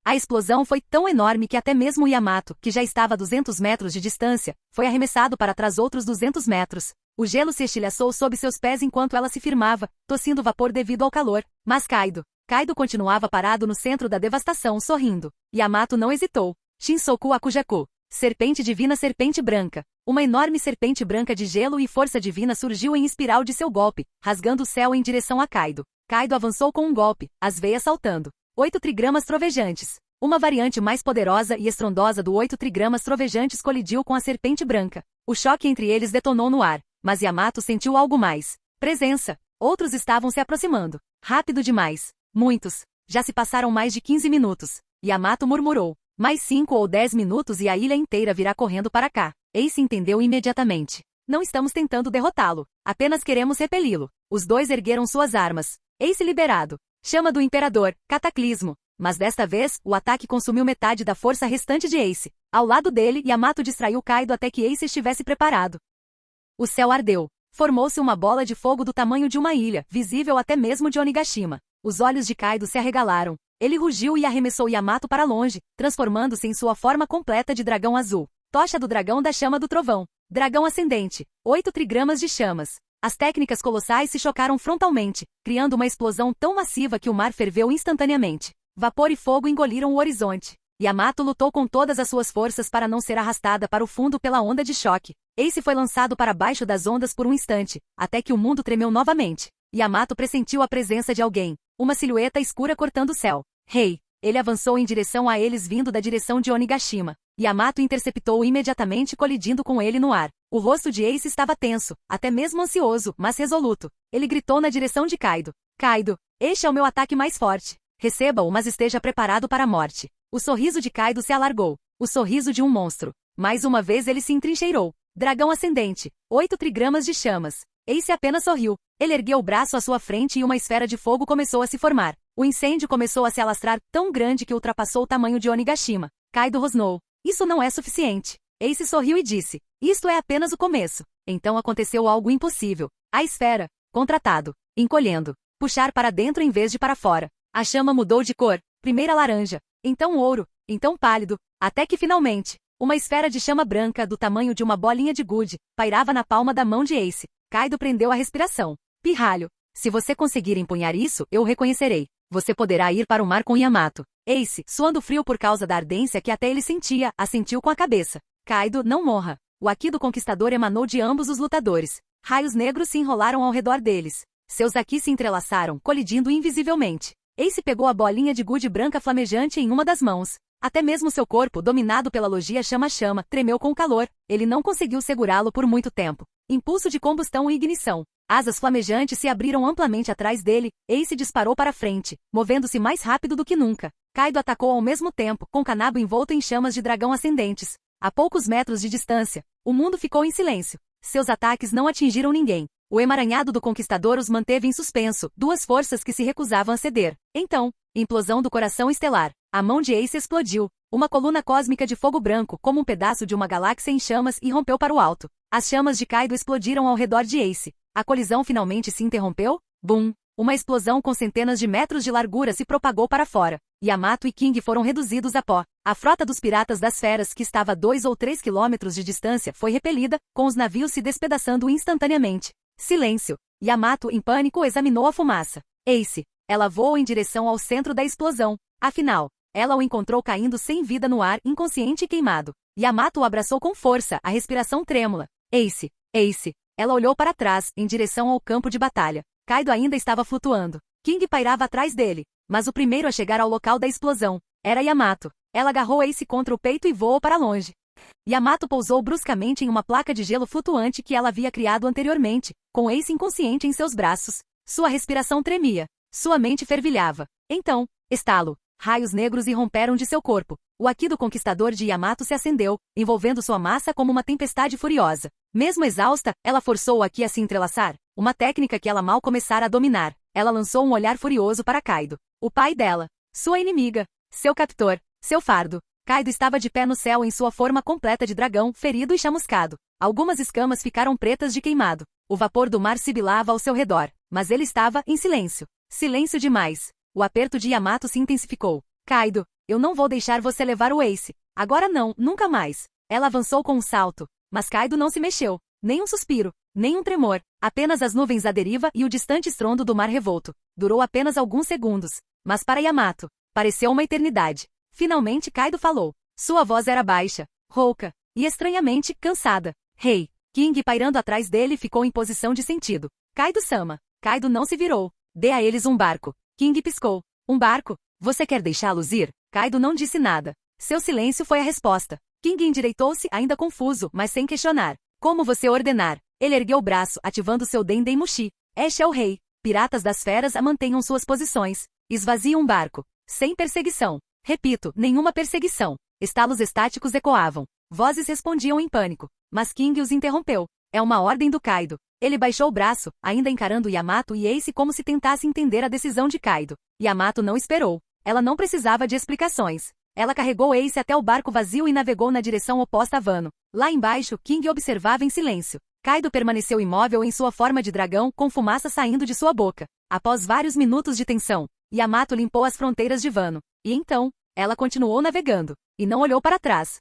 A explosão foi tão enorme que até mesmo Yamato, que já estava a 200 metros de distância, foi arremessado para trás outros 200 metros. O gelo se estilhaçou sob seus pés enquanto ela se firmava, tossindo vapor devido ao calor. Mas Kaido continuava parado no centro da devastação, sorrindo. Yamato não hesitou. Shinsoku Akujaku. Serpente divina, serpente branca. Uma enorme serpente branca de gelo e força divina surgiu em espiral de seu golpe, rasgando o céu em direção a Kaido. Kaido avançou com um golpe, as veias saltando. 8 trigramas trovejantes. Uma variante mais poderosa e estrondosa do 8 trigramas trovejantes colidiu com a serpente branca. O choque entre eles detonou no ar, mas Yamato sentiu algo mais. Presença. Outros estavam se aproximando. Rápido demais. Muitos. Já se passaram mais de 15 minutos. Yamato murmurou. Mais 5 ou 10 minutos e a ilha inteira virá correndo para cá. Ace entendeu imediatamente. Não estamos tentando derrotá-lo. Apenas queremos repeli-lo. Os dois ergueram suas armas. Ace liberado. Chama do Imperador. Cataclismo. Mas desta vez, o ataque consumiu metade da força restante de Ace. Ao lado dele, Yamato distraiu Kaido até que Ace estivesse preparado. O céu ardeu. Formou-se uma bola de fogo do tamanho de uma ilha, visível até mesmo de Onigashima. Os olhos de Kaido se arregalaram. Ele rugiu e arremessou Yamato para longe, transformando-se em sua forma completa de dragão azul. Tocha do dragão da chama do trovão. Dragão ascendente. 8 trigramas de chamas. As técnicas colossais se chocaram frontalmente, criando uma explosão tão massiva que o mar ferveu instantaneamente. Vapor e fogo engoliram o horizonte. Yamato lutou com todas as suas forças para não ser arrastada para o fundo pela onda de choque. Ace foi lançado para baixo das ondas por um instante, até que o mundo tremeu novamente. Yamato pressentiu a presença de alguém, uma silhueta escura cortando o céu. Rei! Ele avançou em direção a eles vindo da direção de Onigashima. Yamato interceptou-o imediatamente colidindo com ele no ar. O rosto de Ace estava tenso, até mesmo ansioso, mas resoluto. Ele gritou na direção de Kaido. Kaido, este é o meu ataque mais forte. Receba-o, mas esteja preparado para a morte. O sorriso de Kaido se alargou. O sorriso de um monstro. Mais uma vez ele se entrincheirou. Dragão ascendente. 8 trigramas de chamas. Ace apenas sorriu. Ele ergueu o braço à sua frente e uma esfera de fogo começou a se formar. O incêndio começou a se alastrar tão grande que ultrapassou o tamanho de Onigashima. Kaido rosnou. Isso não é suficiente. Ace sorriu e disse. Isto é apenas o começo. Então aconteceu algo impossível. A esfera, contratado, encolhendo, puxar para dentro em vez de para fora. A chama mudou de cor. Primeiro laranja, então ouro, então pálido, até que finalmente, uma esfera de chama branca do tamanho de uma bolinha de gude pairava na palma da mão de Ace. Kaido prendeu a respiração. Pirralho. Se você conseguir empunhar isso, eu o reconhecerei. Você poderá ir para o mar com Yamato. Ace, suando frio por causa da ardência que até ele sentia, assentiu com a cabeça. Kaido, não morra. O Haki do Conquistador emanou de ambos os lutadores. Raios negros se enrolaram ao redor deles. Seus Haki se entrelaçaram, colidindo invisivelmente. Ace pegou a bolinha de gude branca flamejante em uma das mãos. Até mesmo seu corpo, dominado pela logia chama-chama, tremeu com o calor. Ele não conseguiu segurá-lo por muito tempo. Impulso de combustão e ignição. Asas flamejantes se abriram amplamente atrás dele. Ace disparou para frente, movendo-se mais rápido do que nunca. Kaido atacou ao mesmo tempo, com Kanabo envolto em chamas de dragão ascendentes. A poucos metros de distância, o mundo ficou em silêncio. Seus ataques não atingiram ninguém. O emaranhado do Conquistador os manteve em suspenso, duas forças que se recusavam a ceder. Então, implosão do coração estelar. A mão de Ace explodiu. Uma coluna cósmica de fogo branco, como um pedaço de uma galáxia em chamas, irrompeu para o alto. As chamas de Kaido explodiram ao redor de Ace. A colisão finalmente se interrompeu? Bum! Uma explosão com centenas de metros de largura se propagou para fora. Yamato e King foram reduzidos a pó. A frota dos piratas das feras, que estava a 2 ou 3 quilômetros de distância, foi repelida, com os navios se despedaçando instantaneamente. Silêncio. Yamato, em pânico, examinou a fumaça. Ace. Ela voou em direção ao centro da explosão. Afinal, ela o encontrou caindo sem vida no ar, inconsciente e queimado. Yamato o abraçou com força, a respiração trêmula. Ace. Ace. Ela olhou para trás, em direção ao campo de batalha. Kaido ainda estava flutuando. King pairava atrás dele. Mas o primeiro a chegar ao local da explosão era Yamato. Ela agarrou Ace contra o peito e voou para longe. Yamato pousou bruscamente em uma placa de gelo flutuante que ela havia criado anteriormente, com Ace inconsciente em seus braços. Sua respiração tremia. Sua mente fervilhava. Então, estalo. Raios negros irromperam de seu corpo. O Haki do Conquistador de Yamato se acendeu, envolvendo sua massa como uma tempestade furiosa. Mesmo exausta, ela forçou o Haki a se entrelaçar, uma técnica que ela mal começara a dominar. Ela lançou um olhar furioso para Kaido. O pai dela. Sua inimiga. Seu captor. Seu fardo. Kaido estava de pé no céu em sua forma completa de dragão, ferido e chamuscado. Algumas escamas ficaram pretas de queimado. O vapor do mar sibilava ao seu redor, mas ele estava em silêncio. Silêncio demais. O aperto de Yamato se intensificou. Kaido, eu não vou deixar você levar o Ace. Agora não, nunca mais. Ela avançou com um salto, mas Kaido não se mexeu. Nem um suspiro, nem um tremor. Apenas as nuvens à deriva e o distante estrondo do mar revolto. Durou apenas alguns segundos. Mas para Yamato, pareceu uma eternidade. Finalmente Kaido falou. Sua voz era baixa, rouca e estranhamente cansada. Rei. King pairando atrás dele ficou em posição de sentido. Kaido-sama. Kaido não se virou. Dê a eles um barco. King piscou. Um barco? Você quer deixá-los ir? Kaido não disse nada. Seu silêncio foi a resposta. King endireitou-se, ainda confuso, mas sem questionar. Como você ordenar? Ele ergueu o braço, ativando seu Denden Mushi. Este é o rei. Piratas das feras mantenham suas posições. Esvazie um barco. Sem perseguição. Repito, nenhuma perseguição. Estalos estáticos ecoavam. Vozes respondiam em pânico. Mas King os interrompeu. É uma ordem do Kaido. Ele baixou o braço, ainda encarando Yamato e Ace como se tentasse entender a decisão de Kaido. Yamato não esperou. Ela não precisava de explicações. Ela carregou Ace até o barco vazio e navegou na direção oposta a Wano. Lá embaixo, King observava em silêncio. Kaido permaneceu imóvel em sua forma de dragão, com fumaça saindo de sua boca. Após vários minutos de tensão, Yamato limpou as fronteiras de Wano. E então, ela continuou navegando. E não olhou para trás.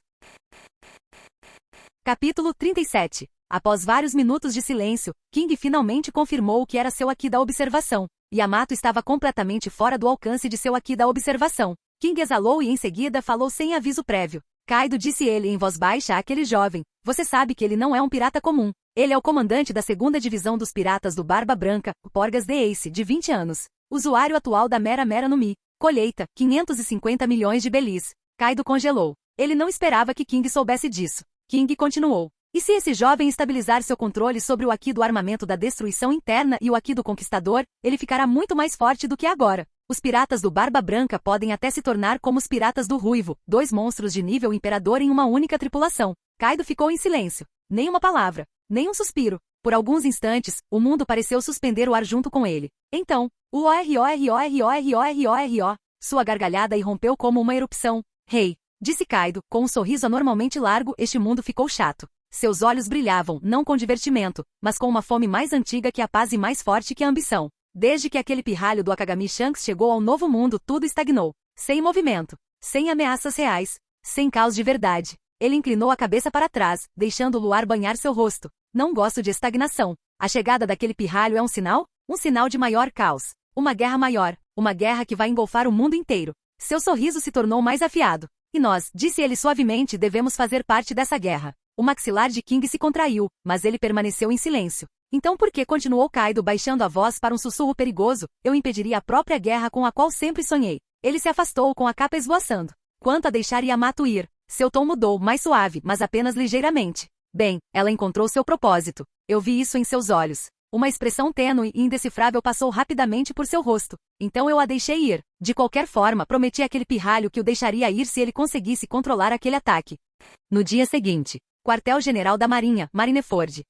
Capítulo 37. Após vários minutos de silêncio, King finalmente confirmou o que era seu Haki da observação. Yamato estava completamente fora do alcance de seu Haki da observação. King exalou e em seguida falou sem aviso prévio. Kaido, disse ele em voz baixa àquele jovem, você sabe que ele não é um pirata comum. Ele é o comandante da 2ª divisão dos piratas do Barba Branca, o Porgas de Ace, de 20 anos. Usuário atual da Mera Mera no Mi. Colheita, 550 milhões de belis. Kaido congelou. Ele não esperava que King soubesse disso. King continuou. E se esse jovem estabilizar seu controle sobre o Haki do armamento da destruição interna e o Haki do conquistador, ele ficará muito mais forte do que agora. Os piratas do Barba Branca podem até se tornar como os piratas do Ruivo, 2 monstros de nível imperador em uma única tripulação. Kaido ficou em silêncio. Nem uma palavra. Nem um suspiro. Por alguns instantes, o mundo pareceu suspender o ar junto com ele. Então, sua gargalhada irrompeu como uma erupção. Rei, disse Kaido, com um sorriso anormalmente largo, este mundo ficou chato. Seus olhos brilhavam, não com divertimento, mas com uma fome mais antiga que a paz e mais forte que a ambição. Desde que aquele pirralho do Akagami Shanks chegou ao novo mundo, tudo estagnou. Sem movimento. Sem ameaças reais. Sem caos de verdade. Ele inclinou a cabeça para trás, deixando o luar banhar seu rosto. Não gosto de estagnação. A chegada daquele pirralho é um sinal? Um sinal de maior caos. Uma guerra maior. Uma guerra que vai engolfar o mundo inteiro. Seu sorriso se tornou mais afiado. E nós, disse ele suavemente, devemos fazer parte dessa guerra. O maxilar de King se contraiu, mas ele permaneceu em silêncio. Então por que continuou Kaido baixando a voz para um sussurro perigoso? Eu impediria a própria guerra com a qual sempre sonhei. Ele se afastou com a capa esvoaçando. Quanto a deixar Yamato ir, seu tom mudou, mais suave, mas apenas ligeiramente. Bem, ela encontrou seu propósito. Eu vi isso em seus olhos. Uma expressão tênue e indecifrável passou rapidamente por seu rosto. Então eu a deixei ir. De qualquer forma, prometi àquele pirralho que o deixaria ir se ele conseguisse controlar aquele ataque. No dia seguinte, Quartel-General da Marinha, Marineford.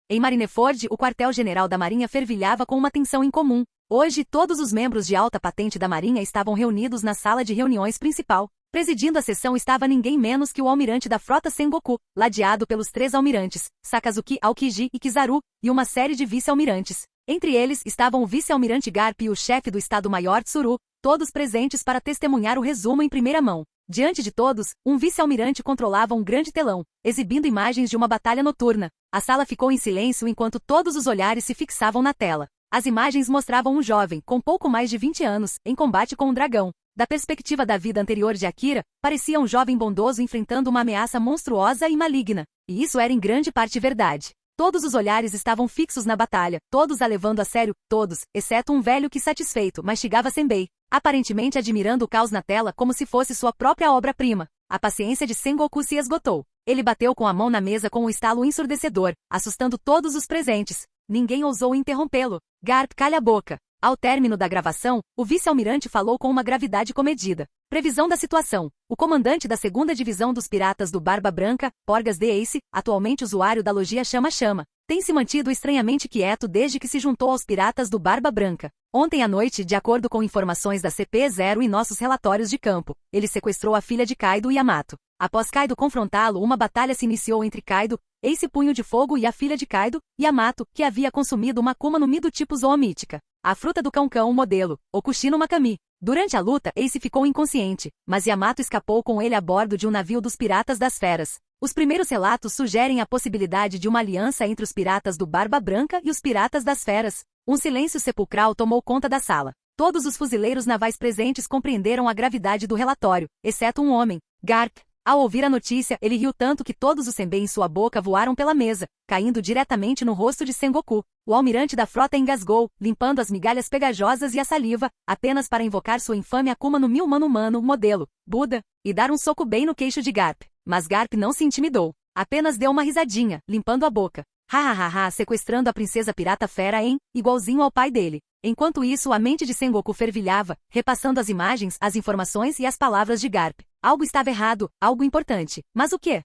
Em Marineford, o Quartel-General da Marinha fervilhava com uma tensão incomum. Hoje, todos os membros de alta patente da Marinha estavam reunidos na sala de reuniões principal. Presidindo a sessão estava ninguém menos que o almirante da frota Sengoku, ladeado pelos 3 almirantes, Sakazuki, Aokiji e Kizaru, e uma série de vice-almirantes. Entre eles estavam o vice-almirante Garp e o chefe do Estado-Maior Tsuru, todos presentes para testemunhar o resumo em primeira mão. Diante de todos, um vice-almirante controlava um grande telão, exibindo imagens de uma batalha noturna. A sala ficou em silêncio enquanto todos os olhares se fixavam na tela. As imagens mostravam um jovem, com pouco mais de 20 anos, em combate com um dragão. Da perspectiva da vida anterior de Akira, parecia um jovem bondoso enfrentando uma ameaça monstruosa e maligna. E isso era em grande parte verdade. Todos os olhares estavam fixos na batalha, todos a levando a sério, todos, exceto um velho que satisfeito mastigava Senbei, aparentemente admirando o caos na tela como se fosse sua própria obra-prima. A paciência de Sengoku se esgotou. Ele bateu com a mão na mesa com um estalo ensurdecedor, assustando todos os presentes. Ninguém ousou interrompê-lo. Garp, calha a boca. Ao término da gravação, o vice-almirante falou com uma gravidade comedida. Previsão da situação. O comandante da 2ª divisão dos piratas do Barba Branca, Porgas de Ace, atualmente usuário da logia Chama Chama, tem se mantido estranhamente quieto desde que se juntou aos piratas do Barba Branca. Ontem à noite, de acordo com informações da CP0 e nossos relatórios de campo, ele sequestrou a filha de Kaido e Yamato. Após Kaido confrontá-lo, uma batalha se iniciou entre Kaido, Ace Punho de Fogo e a filha de Kaido, Yamato, que havia consumido uma Akuma no Mi do tipo zoomítica. A fruta do cão-cão modelo, Okushi no Makami. Durante a luta, Ace ficou inconsciente, mas Yamato escapou com ele a bordo de um navio dos Piratas das Feras. Os primeiros relatos sugerem a possibilidade de uma aliança entre os piratas do Barba Branca e os Piratas das Feras. Um silêncio sepulcral tomou conta da sala. Todos os fuzileiros navais presentes compreenderam a gravidade do relatório, exceto um homem, Garp. Ao ouvir a notícia, ele riu tanto que todos os senbei em sua boca voaram pela mesa, caindo diretamente no rosto de Sengoku. O almirante da frota engasgou, limpando as migalhas pegajosas e a saliva, apenas para invocar sua infame Akuma no Mi humano modelo, Buda, e dar um soco bem no queixo de Garp. Mas Garp não se intimidou. Apenas deu uma risadinha, limpando a boca. Hahaha, sequestrando a princesa pirata fera igualzinho ao pai dele. Enquanto isso, a mente de Sengoku fervilhava, repassando as imagens, as informações e as palavras de Garp. Algo estava errado, algo importante. Mas o quê?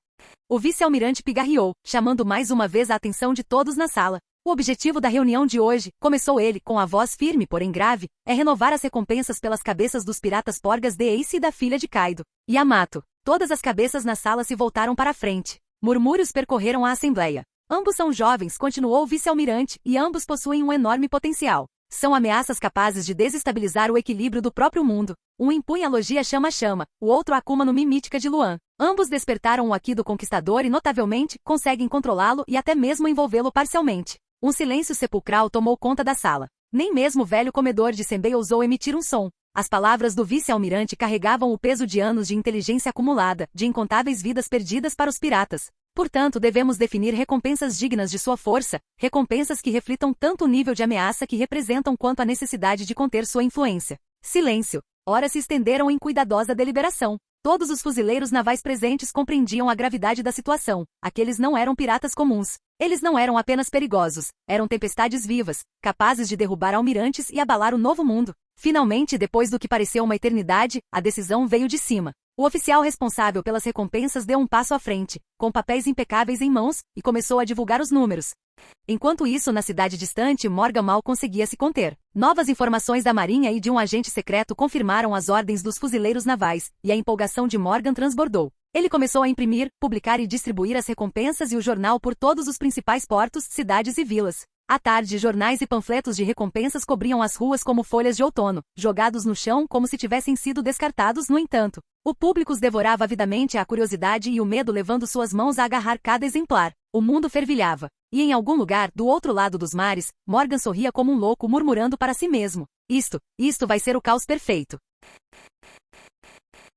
O vice-almirante pigarreou, chamando mais uma vez a atenção de todos na sala. O objetivo da reunião de hoje, começou ele, com a voz firme porém grave, é renovar as recompensas pelas cabeças dos piratas Porgas de Ace e da filha de Kaido. Yamato. Todas as cabeças na sala se voltaram para a frente. Murmúrios percorreram a assembleia. Ambos são jovens, continuou o vice-almirante, e ambos possuem um enorme potencial. São ameaças capazes de desestabilizar o equilíbrio do próprio mundo. Um impunha a logia Chama Chama, o outro a Akuma no Mi mítica de Luan. Ambos despertaram o Aqui do Conquistador e notavelmente conseguem controlá-lo e até mesmo envolvê-lo parcialmente. Um silêncio sepulcral tomou conta da sala. Nem mesmo o velho comedor de senbei ousou emitir um som. As palavras do vice-almirante carregavam o peso de anos de inteligência acumulada, de incontáveis vidas perdidas para os piratas. Portanto, devemos definir recompensas dignas de sua força, recompensas que reflitam tanto o nível de ameaça que representam quanto a necessidade de conter sua influência. Silêncio. Horas se estenderam em cuidadosa deliberação. Todos os fuzileiros navais presentes compreendiam a gravidade da situação. Aqueles não eram piratas comuns. Eles não eram apenas perigosos, eram tempestades vivas, capazes de derrubar almirantes e abalar o novo mundo. Finalmente, depois do que pareceu uma eternidade, a decisão veio de cima. O oficial responsável pelas recompensas deu um passo à frente, com papéis impecáveis em mãos, e começou a divulgar os números. Enquanto isso, na cidade distante, Morgan mal conseguia se conter. Novas informações da Marinha e de um agente secreto confirmaram as ordens dos fuzileiros navais, e a empolgação de Morgan transbordou. Ele começou a imprimir, publicar e distribuir as recompensas e o jornal por todos os principais portos, cidades e vilas. À tarde, jornais e panfletos de recompensas cobriam as ruas como folhas de outono, jogados no chão como se tivessem sido descartados. No entanto, o público os devorava avidamente, a curiosidade e o medo levando suas mãos a agarrar cada exemplar. O mundo fervilhava. E em algum lugar, do outro lado dos mares, Morgan sorria como um louco, murmurando para si mesmo: Isto vai ser o caos perfeito.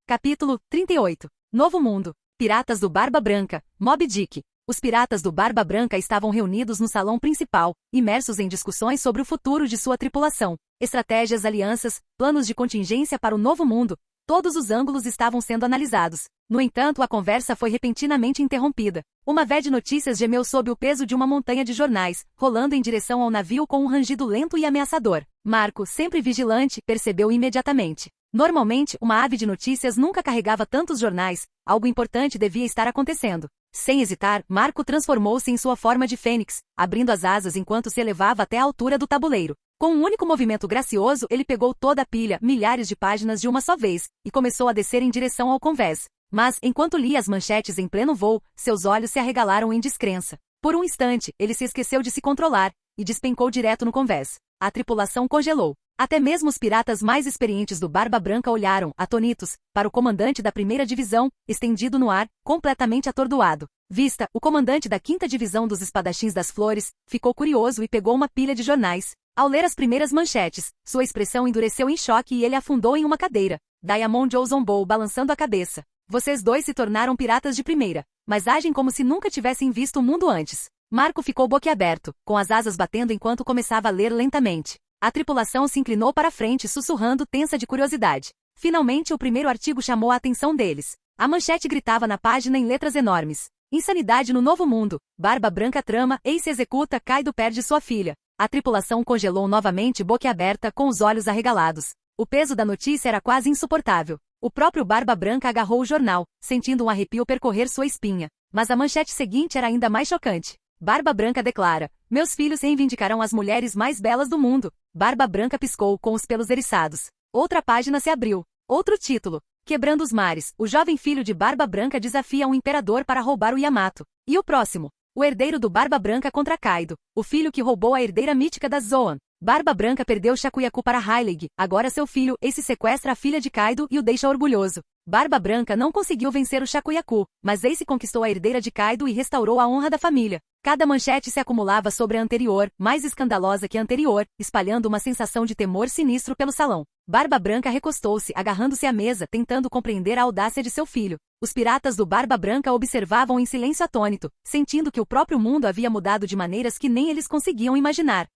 Capítulo 38. Novo Mundo. Piratas do Barba Branca, Moby Dick. Os piratas do Barba Branca estavam reunidos no salão principal, imersos em discussões sobre o futuro de sua tripulação, estratégias, alianças, planos de contingência para o novo mundo. Todos os ângulos estavam sendo analisados. No entanto, a conversa foi repentinamente interrompida. Uma vé de notícias gemeu sob o peso de uma montanha de jornais, rolando em direção ao navio com um rangido lento e ameaçador. Marco, sempre vigilante, percebeu imediatamente. Normalmente, uma ave de notícias nunca carregava tantos jornais. Algo importante devia estar acontecendo. Sem hesitar, Marco transformou-se em sua forma de fênix, abrindo as asas enquanto se elevava até a altura do tabuleiro. Com um único movimento gracioso, ele pegou toda a pilha, milhares de páginas de uma só vez, e começou a descer em direção ao convés. Mas, enquanto lia as manchetes em pleno voo, seus olhos se arregalaram em descrença. Por um instante, ele se esqueceu de se controlar, e despencou direto no convés. A tripulação congelou. Até mesmo os piratas mais experientes do Barba Branca olharam, atônitos, para o comandante da 1ª divisão, estendido no ar, completamente atordoado. Vista, o comandante da 5ª divisão dos Espadachins das Flores, ficou curioso e pegou uma pilha de jornais. Ao ler as primeiras manchetes, sua expressão endureceu em choque e ele afundou em uma cadeira. Diamond Joe zombou, balançando a cabeça. Vocês dois se tornaram piratas de primeira, mas agem como se nunca tivessem visto o mundo antes. Marco ficou boquiaberto, com as asas batendo enquanto começava a ler lentamente. A tripulação se inclinou para a frente, sussurrando, tensa de curiosidade. Finalmente, o primeiro artigo chamou a atenção deles. A manchete gritava na página em letras enormes: Insanidade no Novo Mundo. Barba Branca trama, Ace executa, Kaido perde sua filha. A tripulação congelou novamente, boquiaberta, com os olhos arregalados. O peso da notícia era quase insuportável. O próprio Barba Branca agarrou o jornal, sentindo um arrepio percorrer sua espinha. Mas a manchete seguinte era ainda mais chocante. Barba Branca declara: meus filhos reivindicarão as mulheres mais belas do mundo. Barba Branca piscou, com os pelos eriçados. Outra página se abriu. Outro título: Quebrando os Mares. O jovem filho de Barba Branca desafia um imperador para roubar o Yamato. E o próximo: o herdeiro do Barba Branca contra Kaido, o filho que roubou a herdeira mítica da Zoan. Barba Branca perdeu Shakuyaku para Hylig. Agora seu filho, Ace, sequestra a filha de Kaido e o deixa orgulhoso. Barba Branca não conseguiu vencer o Shakuyaku, mas Ace conquistou a herdeira de Kaido e restaurou a honra da família. Cada manchete se acumulava sobre a anterior, mais escandalosa que a anterior, espalhando uma sensação de temor sinistro pelo salão. Barba Branca recostou-se, agarrando-se à mesa, tentando compreender a audácia de seu filho. Os piratas do Barba Branca observavam em silêncio atônito, sentindo que o próprio mundo havia mudado de maneiras que nem eles conseguiam imaginar.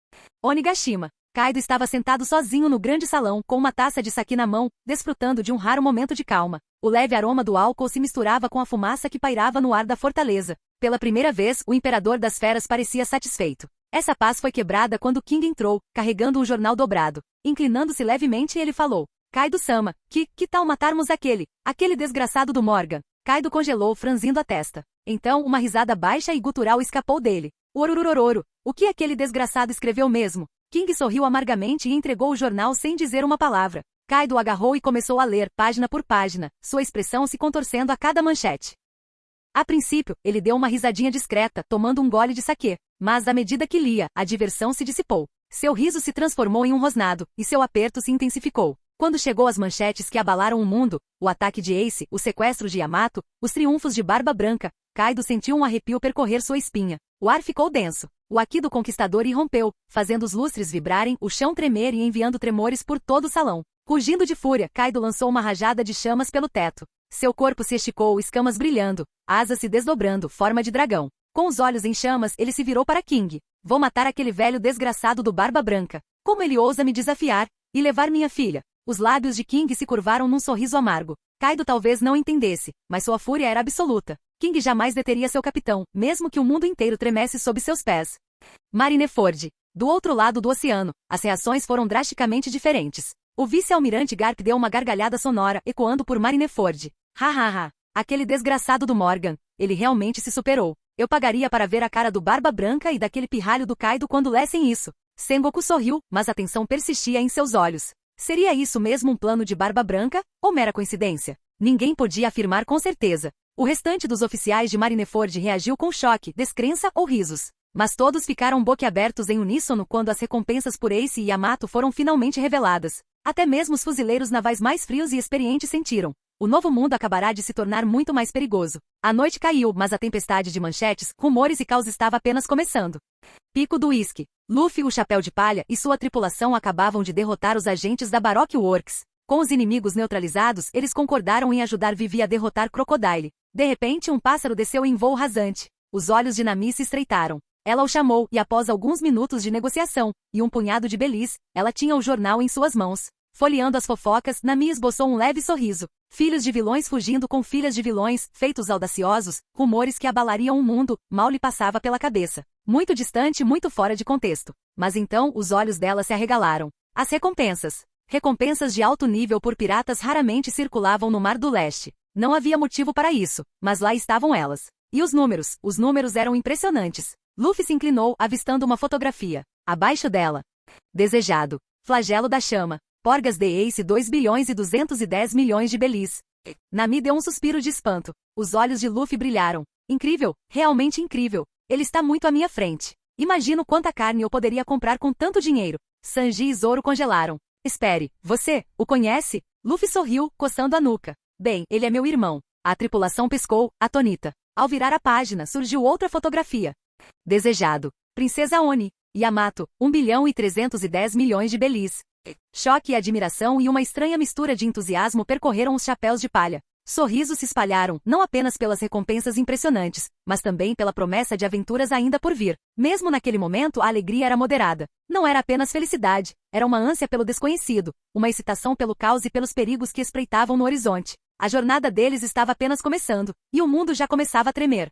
Onigashima. Kaido estava sentado sozinho no grande salão, com uma taça de saki na mão, desfrutando de um raro momento de calma. O leve aroma do álcool se misturava com a fumaça que pairava no ar da fortaleza. Pela primeira vez, o imperador das feras parecia satisfeito. Essa paz foi quebrada quando King entrou, carregando um jornal dobrado. Inclinando-se levemente, ele falou: Kaido-sama, que tal matarmos aquele desgraçado do Morgan? Kaido congelou, franzindo a testa. Então, uma risada baixa e gutural escapou dele. Orororororo, o que aquele desgraçado escreveu mesmo? King sorriu amargamente e entregou o jornal sem dizer uma palavra. Kaido agarrou e começou a ler, página por página, sua expressão se contorcendo a cada manchete. A princípio, ele deu uma risadinha discreta, tomando um gole de saquê. Mas à medida que lia, a diversão se dissipou. Seu riso se transformou em um rosnado, e seu aperto se intensificou. Quando chegou às manchetes que abalaram o mundo, o ataque de Ace, o sequestro de Yamato, os triunfos de Barba Branca, Kaido sentiu um arrepio percorrer sua espinha. O ar ficou denso. O Haki do Conquistador irrompeu, fazendo os lustres vibrarem, o chão tremer e enviando tremores por todo o salão. Rugindo de fúria, Kaido lançou uma rajada de chamas pelo teto. Seu corpo se esticou, escamas brilhando, asas se desdobrando, forma de dragão. Com os olhos em chamas, ele se virou para King. Vou matar aquele velho desgraçado do Barba Branca. Como ele ousa me desafiar e levar minha filha? Os lábios de King se curvaram num sorriso amargo. Kaido talvez não entendesse, mas sua fúria era absoluta. King jamais deteria seu capitão, mesmo que o mundo inteiro tremesse sob seus pés. Marineford. Do outro lado do oceano, as reações foram drasticamente diferentes. O vice-almirante Garp deu uma gargalhada sonora, ecoando por Marineford. Ha. Aquele desgraçado do Morgan. Ele realmente se superou. Eu pagaria para ver a cara do Barba Branca e daquele pirralho do Kaido quando lessem isso. Sengoku sorriu, mas a tensão persistia em seus olhos. Seria isso mesmo um plano de Barba Branca, ou mera coincidência? Ninguém podia afirmar com certeza. O restante dos oficiais de Marineford reagiu com choque, descrença ou risos. Mas todos ficaram boquiabertos em uníssono quando as recompensas por Ace e Yamato foram finalmente reveladas. Até mesmo os fuzileiros navais mais frios e experientes sentiram. O novo mundo acabará de se tornar muito mais perigoso. A noite caiu, mas a tempestade de manchetes, rumores e caos estava apenas começando. Pico do Whisky. Luffy, o Chapéu de Palha, e sua tripulação acabavam de derrotar os agentes da Baroque Works. Com os inimigos neutralizados, eles concordaram em ajudar Vivi a derrotar Crocodile. De repente, um pássaro desceu em voo rasante. Os olhos de Nami se estreitaram. Ela o chamou, e após alguns minutos de negociação, e um punhado de belis, ela tinha o jornal em suas mãos. Folheando as fofocas, Nami esboçou um leve sorriso. Filhos de vilões fugindo com filhas de vilões, feitos audaciosos, rumores que abalariam o mundo, mal lhe passava pela cabeça. Muito distante, muito fora de contexto. Mas então, os olhos dela se arregalaram. As recompensas. Recompensas de alto nível por piratas raramente circulavam no Mar do Leste. Não havia motivo para isso, mas lá estavam elas. E os números eram impressionantes. Luffy se inclinou, avistando uma fotografia. Abaixo dela. Desejado. Flagelo da chama. Porgas de Ace 2 bilhões e 210 milhões de belis. Nami deu um suspiro de espanto. Os olhos de Luffy brilharam. Incrível, realmente incrível. Ele está muito à minha frente. Imagino quanta carne eu poderia comprar com tanto dinheiro. Sanji e Zoro congelaram. Espere, você, o conhece? Luffy sorriu, coçando a nuca. Bem, ele é meu irmão. A tripulação piscou, atônita. Ao virar a página, surgiu outra fotografia. Desejado. Princesa Oni. Yamato, 1 bilhão e 310 milhões de belis. Choque e admiração e uma estranha mistura de entusiasmo percorreram os chapéus de palha. Sorrisos se espalharam, não apenas pelas recompensas impressionantes, mas também pela promessa de aventuras ainda por vir. Mesmo naquele momento, a alegria era moderada. Não era apenas felicidade, era uma ânsia pelo desconhecido, uma excitação pelo caos e pelos perigos que espreitavam no horizonte. A jornada deles estava apenas começando, e o mundo já começava a tremer.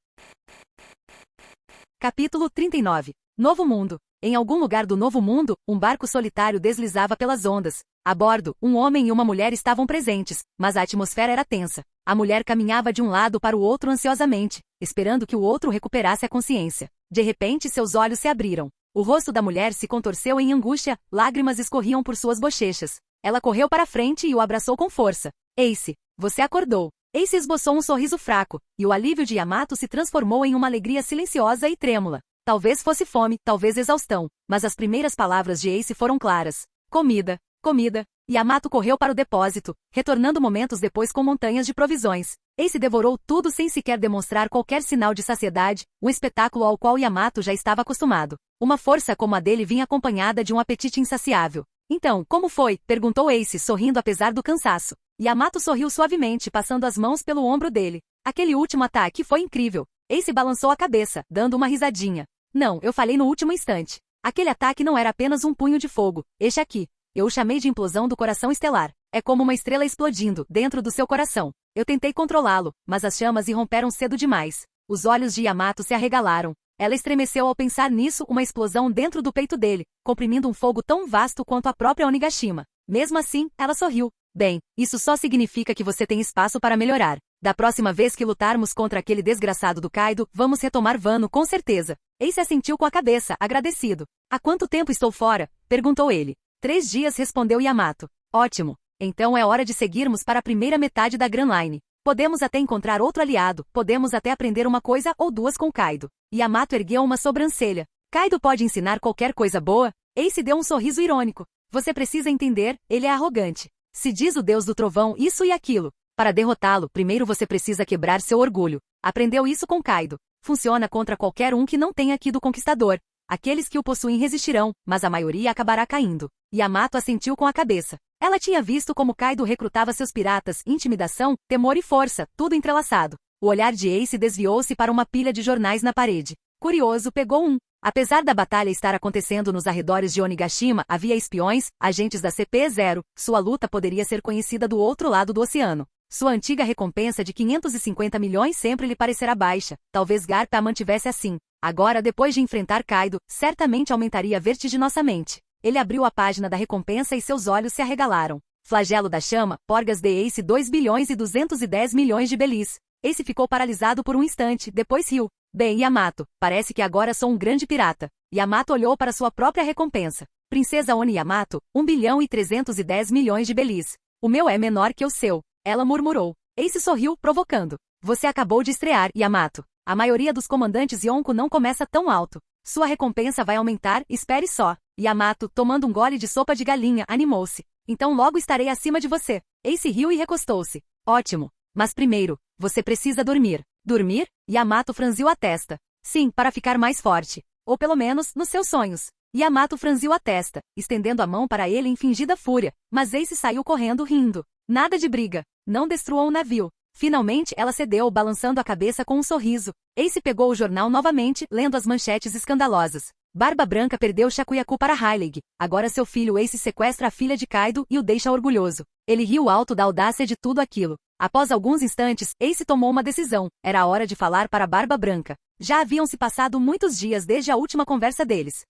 Capítulo 39. Novo Mundo. Em algum lugar do Novo Mundo, um barco solitário deslizava pelas ondas. A bordo, um homem e uma mulher estavam presentes, mas a atmosfera era tensa. A mulher caminhava de um lado para o outro ansiosamente, esperando que o outro recuperasse a consciência. De repente, seus olhos se abriram. O rosto da mulher se contorceu em angústia, lágrimas escorriam por suas bochechas. Ela correu para frente e o abraçou com força. Ace, você acordou. Ace esboçou um sorriso fraco, e o alívio de Yamato se transformou em uma alegria silenciosa e trêmula. Talvez fosse fome, talvez exaustão, mas as primeiras palavras de Ace foram claras. Comida, comida. Yamato correu para o depósito, retornando momentos depois com montanhas de provisões. Ace devorou tudo sem sequer demonstrar qualquer sinal de saciedade, um espetáculo ao qual Yamato já estava acostumado. Uma força como a dele vinha acompanhada de um apetite insaciável. Então, como foi? Perguntou Ace, sorrindo apesar do cansaço. Yamato sorriu suavemente, passando as mãos pelo ombro dele. Aquele último ataque foi incrível. Ace balançou a cabeça, dando uma risadinha. Não, eu falei no último instante. Aquele ataque não era apenas um punho de fogo. Este aqui. Eu o chamei de implosão do coração estelar. É como uma estrela explodindo, dentro do seu coração. Eu tentei controlá-lo, mas as chamas irromperam cedo demais. Os olhos de Yamato se arregalaram. Ela estremeceu ao pensar nisso, uma explosão dentro do peito dele, comprimindo um fogo tão vasto quanto a própria Onigashima. Mesmo assim, ela sorriu. Bem, isso só significa que você tem espaço para melhorar. Da próxima vez que lutarmos contra aquele desgraçado do Kaido, vamos retomar Wano com certeza. Ace assentiu com a cabeça, agradecido. Há quanto tempo estou fora? Perguntou ele. 3 dias, respondeu Yamato. Ótimo. Então é hora de seguirmos para a primeira metade da Grand Line. Podemos até encontrar outro aliado, podemos até aprender uma coisa ou duas com Kaido. Yamato ergueu uma sobrancelha. Kaido pode ensinar qualquer coisa boa? Ace deu um sorriso irônico. Você precisa entender, ele é arrogante. Se diz o deus do trovão isso e aquilo. Para derrotá-lo, primeiro você precisa quebrar seu orgulho. Aprendeu isso com Kaido. Funciona contra qualquer um que não tenha Ki do Conquistador. Aqueles que o possuem resistirão, mas a maioria acabará caindo. Yamato assentiu com a cabeça. Ela tinha visto como Kaido recrutava seus piratas, intimidação, temor e força, tudo entrelaçado. O olhar de Ace desviou-se para uma pilha de jornais na parede. Curioso, pegou um. Apesar da batalha estar acontecendo nos arredores de Onigashima, havia espiões, agentes da CP-0, sua luta poderia ser conhecida do outro lado do oceano. Sua antiga recompensa de 550 milhões sempre lhe parecerá baixa, talvez Garp a mantivesse assim. Agora, depois de enfrentar Kaido, certamente aumentaria vertiginosamente. Ele abriu a página da recompensa e seus olhos se arregalaram. Flagelo da chama, Porgas de Ace 2 bilhões e 210 milhões de belis. Ace ficou paralisado por um instante, depois riu. Bem, Yamato, parece que agora sou um grande pirata. Yamato olhou para sua própria recompensa. Princesa Oni Yamato, 1 bilhão e 310 milhões de belis. O meu é menor que o seu. Ela murmurou. Ace sorriu, provocando. Você acabou de estrear, Yamato. A maioria dos comandantes Yonko não começa tão alto. Sua recompensa vai aumentar, espere só. Yamato, tomando um gole de sopa de galinha, animou-se. Então logo estarei acima de você. Ace riu e recostou-se. Ótimo. Mas primeiro, você precisa dormir. Dormir? Yamato franziu a testa. Sim, para ficar mais forte. Ou pelo menos, nos seus sonhos. Yamato franziu a testa, estendendo a mão para ele em fingida fúria, mas Ace saiu correndo rindo. Nada de briga. Não destruam o navio. Finalmente ela cedeu, balançando a cabeça com um sorriso. Ace pegou o jornal novamente, lendo as manchetes escandalosas. Barba Branca perdeu Shakuyaku para Hyleg. Agora seu filho Ace sequestra a filha de Kaido e o deixa orgulhoso. Ele riu alto da audácia de tudo aquilo. Após alguns instantes, Ace tomou uma decisão. Era a hora de falar para Barba Branca. Já haviam se passado muitos dias desde a última conversa deles.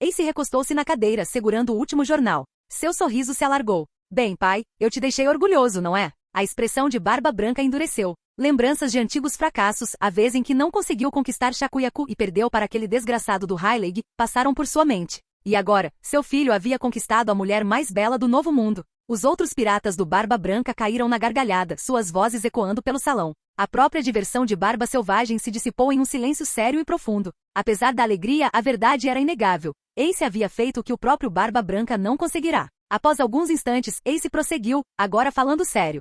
Ace recostou-se na cadeira, segurando o último jornal. Seu sorriso se alargou. Bem, pai, eu te deixei orgulhoso, não é? A expressão de Barba Branca endureceu. Lembranças de antigos fracassos, a vez em que não conseguiu conquistar Shakuyaku e perdeu para aquele desgraçado do Hyleg, passaram por sua mente. E agora, seu filho havia conquistado a mulher mais bela do Novo Mundo. Os outros piratas do Barba Branca caíram na gargalhada, suas vozes ecoando pelo salão. A própria diversão de Barba Selvagem se dissipou em um silêncio sério e profundo. Apesar da alegria, a verdade era inegável. Ace havia feito o que o próprio Barba Branca não conseguirá. Após alguns instantes, Ace prosseguiu, agora falando sério.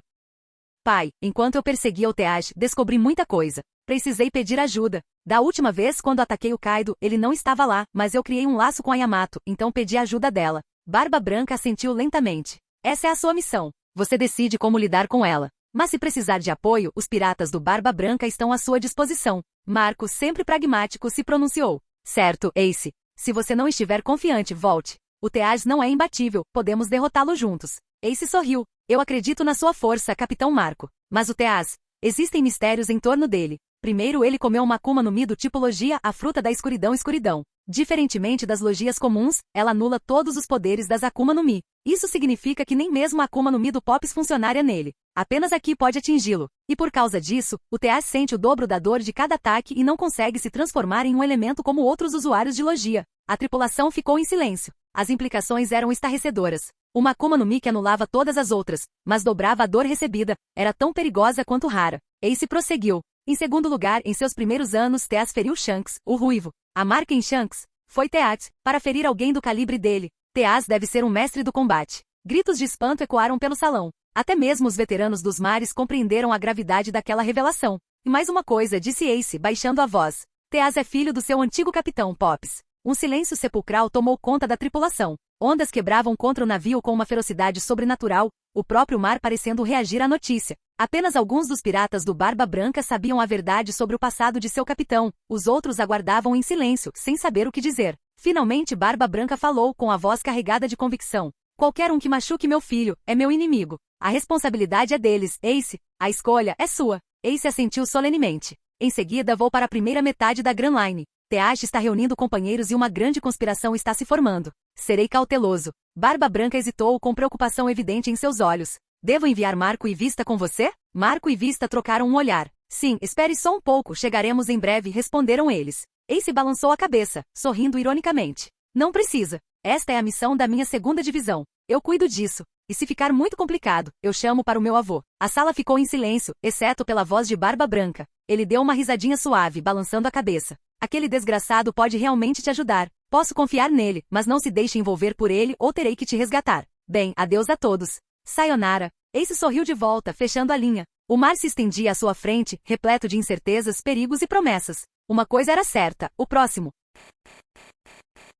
Pai, enquanto eu perseguia o Teach, descobri muita coisa. Precisei pedir ajuda. Da última vez, quando ataquei o Kaido, ele não estava lá, mas eu criei um laço com a Yamato, então pedi ajuda dela. Barba Branca assentiu lentamente. Essa é a sua missão. Você decide como lidar com ela. Mas se precisar de apoio, os piratas do Barba Branca estão à sua disposição. Marco, sempre pragmático, se pronunciou. Certo, Ace. Se você não estiver confiante, volte. O Teach não é imbatível, podemos derrotá-lo juntos. Ace sorriu. Eu acredito na sua força, Capitão Marco. Mas o Teach, existem mistérios em torno dele. Primeiro ele comeu uma Akuma no Mi do tipo Logia, a fruta da escuridão. Diferentemente das logias comuns, ela anula todos os poderes das Akuma no Mi. Isso significa que nem mesmo a Akuma no Mi do Pops funcionaria nele. Apenas aqui pode atingi-lo. E por causa disso, o Teach sente o dobro da dor de cada ataque e não consegue se transformar em um elemento como outros usuários de Logia. A tripulação ficou em silêncio. As implicações eram estarrecedoras. Uma Akuma no Mi que anulava todas as outras, mas dobrava a dor recebida, era tão perigosa quanto rara. Ace prosseguiu. Em segundo lugar, em seus primeiros anos, Teach feriu Shanks, o ruivo. A marca em Shanks foi Teach, para ferir alguém do calibre dele. Teach deve ser um mestre do combate. Gritos de espanto ecoaram pelo salão. Até mesmo os veteranos dos mares compreenderam a gravidade daquela revelação. E mais uma coisa, disse Ace, baixando a voz. Teach é filho do seu antigo capitão, Pops. Um silêncio sepulcral tomou conta da tripulação. Ondas quebravam contra o navio com uma ferocidade sobrenatural, o próprio mar parecendo reagir à notícia. Apenas alguns dos piratas do Barba Branca sabiam a verdade sobre o passado de seu capitão, os outros aguardavam em silêncio, sem saber o que dizer. Finalmente Barba Branca falou com a voz carregada de convicção. Qualquer um que machuque meu filho, é meu inimigo. A responsabilidade é deles, Ace. A escolha é sua. Ace assentiu solenemente. Em seguida vou para a primeira metade da Grand Line. Teach está reunindo companheiros e uma grande conspiração está se formando. Serei cauteloso. Barba Branca hesitou com preocupação evidente em seus olhos. Devo enviar Marco e Vista com você? Marco e Vista trocaram um olhar. Sim, espere só um pouco, chegaremos em breve, responderam eles. Ace balançou a cabeça, sorrindo ironicamente. Não precisa. Esta é a missão da minha segunda divisão. Eu cuido disso. E se ficar muito complicado, eu chamo para o meu avô. A sala ficou em silêncio, exceto pela voz de Barba Branca. Ele deu uma risadinha suave, balançando a cabeça. Aquele desgraçado pode realmente te ajudar. Posso confiar nele, mas não se deixe envolver por ele ou terei que te resgatar. Bem, adeus a todos. Sayonara. Ace sorriu de volta, fechando a linha. O mar se estendia à sua frente, repleto de incertezas, perigos e promessas. Uma coisa era certa, o próximo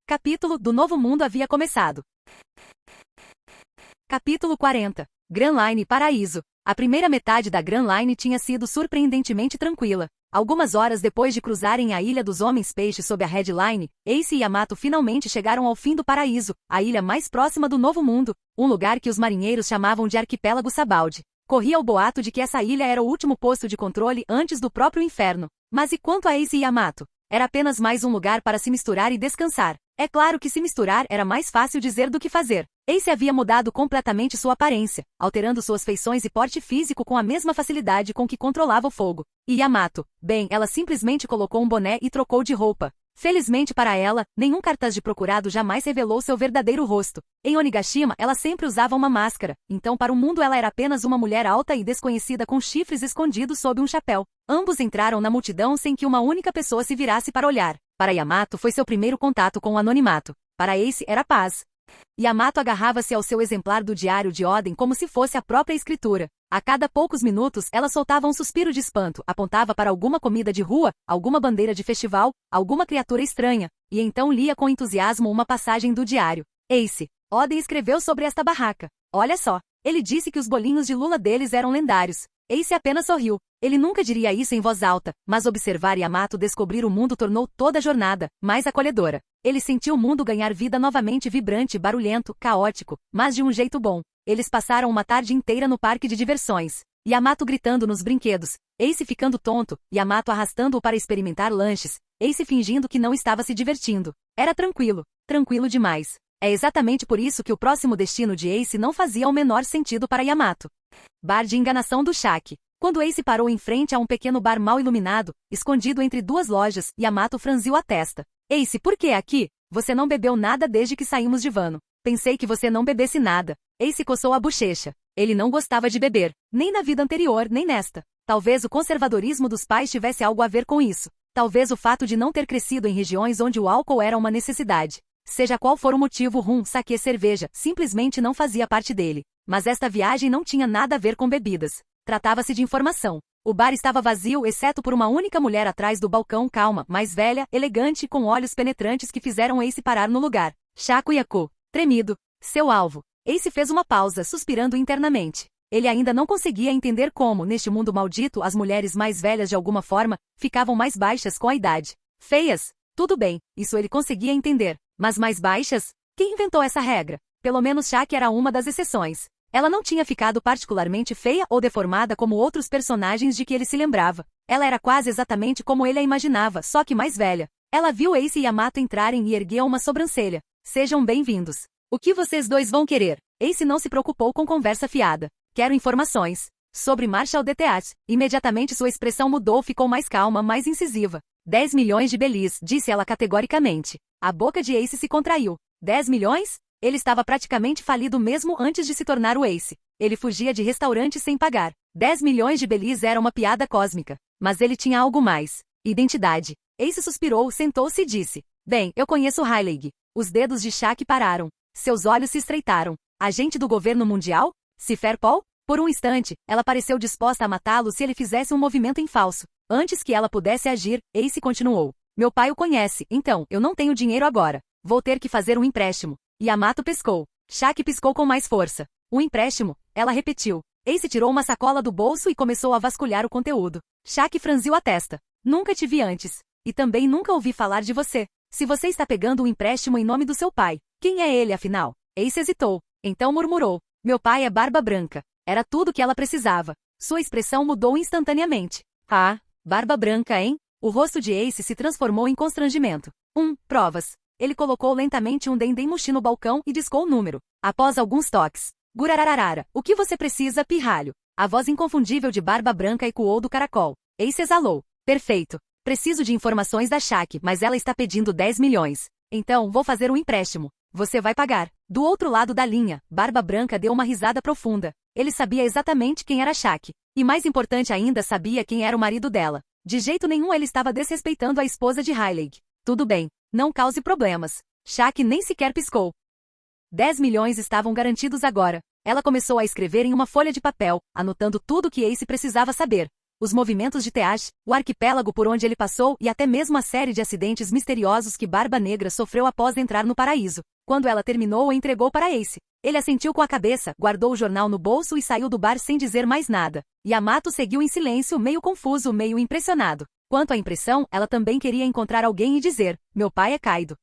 capítulo do Novo Mundo havia começado. Capítulo 40. Grand Line Paraíso. A primeira metade da Grand Line tinha sido surpreendentemente tranquila. Algumas horas depois de cruzarem a Ilha dos Homens-Peixe sob a Red Line, Ace e Yamato finalmente chegaram ao fim do paraíso, a ilha mais próxima do Novo Mundo, um lugar que os marinheiros chamavam de Arquipélago Sabaldi. Corria o boato de que essa ilha era o último posto de controle antes do próprio inferno. Mas e quanto a Ace e Yamato? Era apenas mais um lugar para se misturar e descansar. É claro que se misturar era mais fácil dizer do que fazer. Ace havia mudado completamente sua aparência, alterando suas feições e porte físico com a mesma facilidade com que controlava o fogo. E Yamato, bem, ela simplesmente colocou um boné e trocou de roupa. Felizmente para ela, nenhum cartaz de procurado jamais revelou seu verdadeiro rosto. Em Onigashima, ela sempre usava uma máscara, então para o mundo ela era apenas uma mulher alta e desconhecida com chifres escondidos sob um chapéu. Ambos entraram na multidão sem que uma única pessoa se virasse para olhar. Para Yamato foi seu primeiro contato com o anonimato. Para Ace era paz. Yamato agarrava-se ao seu exemplar do Diário de Oden como se fosse a própria escritura. A cada poucos minutos, ela soltava um suspiro de espanto, apontava para alguma comida de rua, alguma bandeira de festival, alguma criatura estranha, e então lia com entusiasmo uma passagem do diário. Ace. Oden escreveu sobre esta barraca. Olha só. Ele disse que os bolinhos de lula deles eram lendários. Ace apenas sorriu. Ele nunca diria isso em voz alta, mas observar Yamato descobrir o mundo tornou toda a jornada mais acolhedora. Ele sentiu o mundo ganhar vida novamente, vibrante, barulhento, caótico, mas de um jeito bom. Eles passaram uma tarde inteira no parque de diversões. Yamato gritando nos brinquedos, Ace ficando tonto, Yamato arrastando-o para experimentar lanches, Ace fingindo que não estava se divertindo. Era tranquilo, tranquilo demais. É exatamente por isso que o próximo destino de Ace não fazia o menor sentido para Yamato. Bar de enganação do Shaki. Quando Ace parou em frente a um pequeno bar mal iluminado, escondido entre duas lojas, Yamato franziu a testa. Ace, por que aqui? Você não bebeu nada desde que saímos de Wano. Pensei que você não bebesse nada. Ace coçou a bochecha. Ele não gostava de beber, nem na vida anterior, nem nesta. Talvez o conservadorismo dos pais tivesse algo a ver com isso. Talvez o fato de não ter crescido em regiões onde o álcool era uma necessidade. Seja qual for o motivo, rum, saquê, cerveja, simplesmente não fazia parte dele. Mas esta viagem não tinha nada a ver com bebidas. Tratava-se de informação. O bar estava vazio, exceto por uma única mulher atrás do balcão, calma, mais velha, elegante, com olhos penetrantes que fizeram Ace parar no lugar. Shaku Yaku. Tremido. Seu alvo. Ace fez uma pausa, suspirando internamente. Ele ainda não conseguia entender como, neste mundo maldito, as mulheres mais velhas de alguma forma, ficavam mais baixas com a idade. Feias? Tudo bem, isso ele conseguia entender. Mas mais baixas? Quem inventou essa regra? Pelo menos Shaki era uma das exceções. Ela não tinha ficado particularmente feia ou deformada como outros personagens de que ele se lembrava. Ela era quase exatamente como ele a imaginava, só que mais velha. Ela viu Ace e Yamato entrarem e ergueu uma sobrancelha. Sejam bem-vindos. O que vocês dois vão querer? Ace não se preocupou com conversa fiada. Quero informações. Sobre Marshall DTH. Imediatamente sua expressão mudou, ficou mais calma, mais incisiva. 10 milhões de belis, disse ela categoricamente. A boca de Ace se contraiu. 10 milhões? Ele estava praticamente falido mesmo antes de se tornar o Ace. Ele fugia de restaurantes sem pagar. 10 milhões de belis era uma piada cósmica. Mas ele tinha algo mais. Identidade. Ace suspirou, sentou-se e disse. Bem, eu conheço Heilig. Os dedos de Shaki pararam. Seus olhos se estreitaram. Agente do governo mundial? Ciferpol? Por um instante, ela pareceu disposta a matá-lo se ele fizesse um movimento em falso. Antes que ela pudesse agir, Ace continuou. Meu pai o conhece, então, eu não tenho dinheiro agora. Vou ter que fazer um empréstimo. Yamato pescou. Shaki piscou com mais força. Um empréstimo? Ela repetiu. Ace tirou uma sacola do bolso e começou a vasculhar o conteúdo. Shaki franziu a testa. Nunca te vi antes. E também nunca ouvi falar de você. Se você está pegando um empréstimo em nome do seu pai, quem é ele afinal? Ace hesitou. Então murmurou. Meu pai é Barba Branca. Era tudo que ela precisava. Sua expressão mudou instantaneamente. Ah, Barba Branca, hein? O rosto de Ace se transformou em constrangimento. Provas. Ele colocou lentamente um dendemushi no balcão e discou o número. Após alguns toques. Gurararara, o que você precisa, pirralho? A voz inconfundível de Barba Branca ecoou do caracol. Ace exalou. Perfeito. Preciso de informações da Shaki, mas ela está pedindo 10 milhões. Então, vou fazer um empréstimo. Você vai pagar. Do outro lado da linha, Barba Branca deu uma risada profunda. Ele sabia exatamente quem era Shaki. E mais importante ainda, sabia quem era o marido dela. De jeito nenhum ele estava desrespeitando a esposa de Heilig. Tudo bem. Não cause problemas. Shaki nem sequer piscou. 10 milhões estavam garantidos agora. Ela começou a escrever em uma folha de papel, anotando tudo o que Ace precisava saber. Os movimentos de Teach, o arquipélago por onde ele passou e até mesmo a série de acidentes misteriosos que Barba Negra sofreu após entrar no paraíso. Quando ela terminou, o entregou para Ace. Ele assentiu com a cabeça, guardou o jornal no bolso e saiu do bar sem dizer mais nada. Yamato seguiu em silêncio, meio confuso, meio impressionado. Quanto à impressão, ela também queria encontrar alguém e dizer, meu pai é Kaido.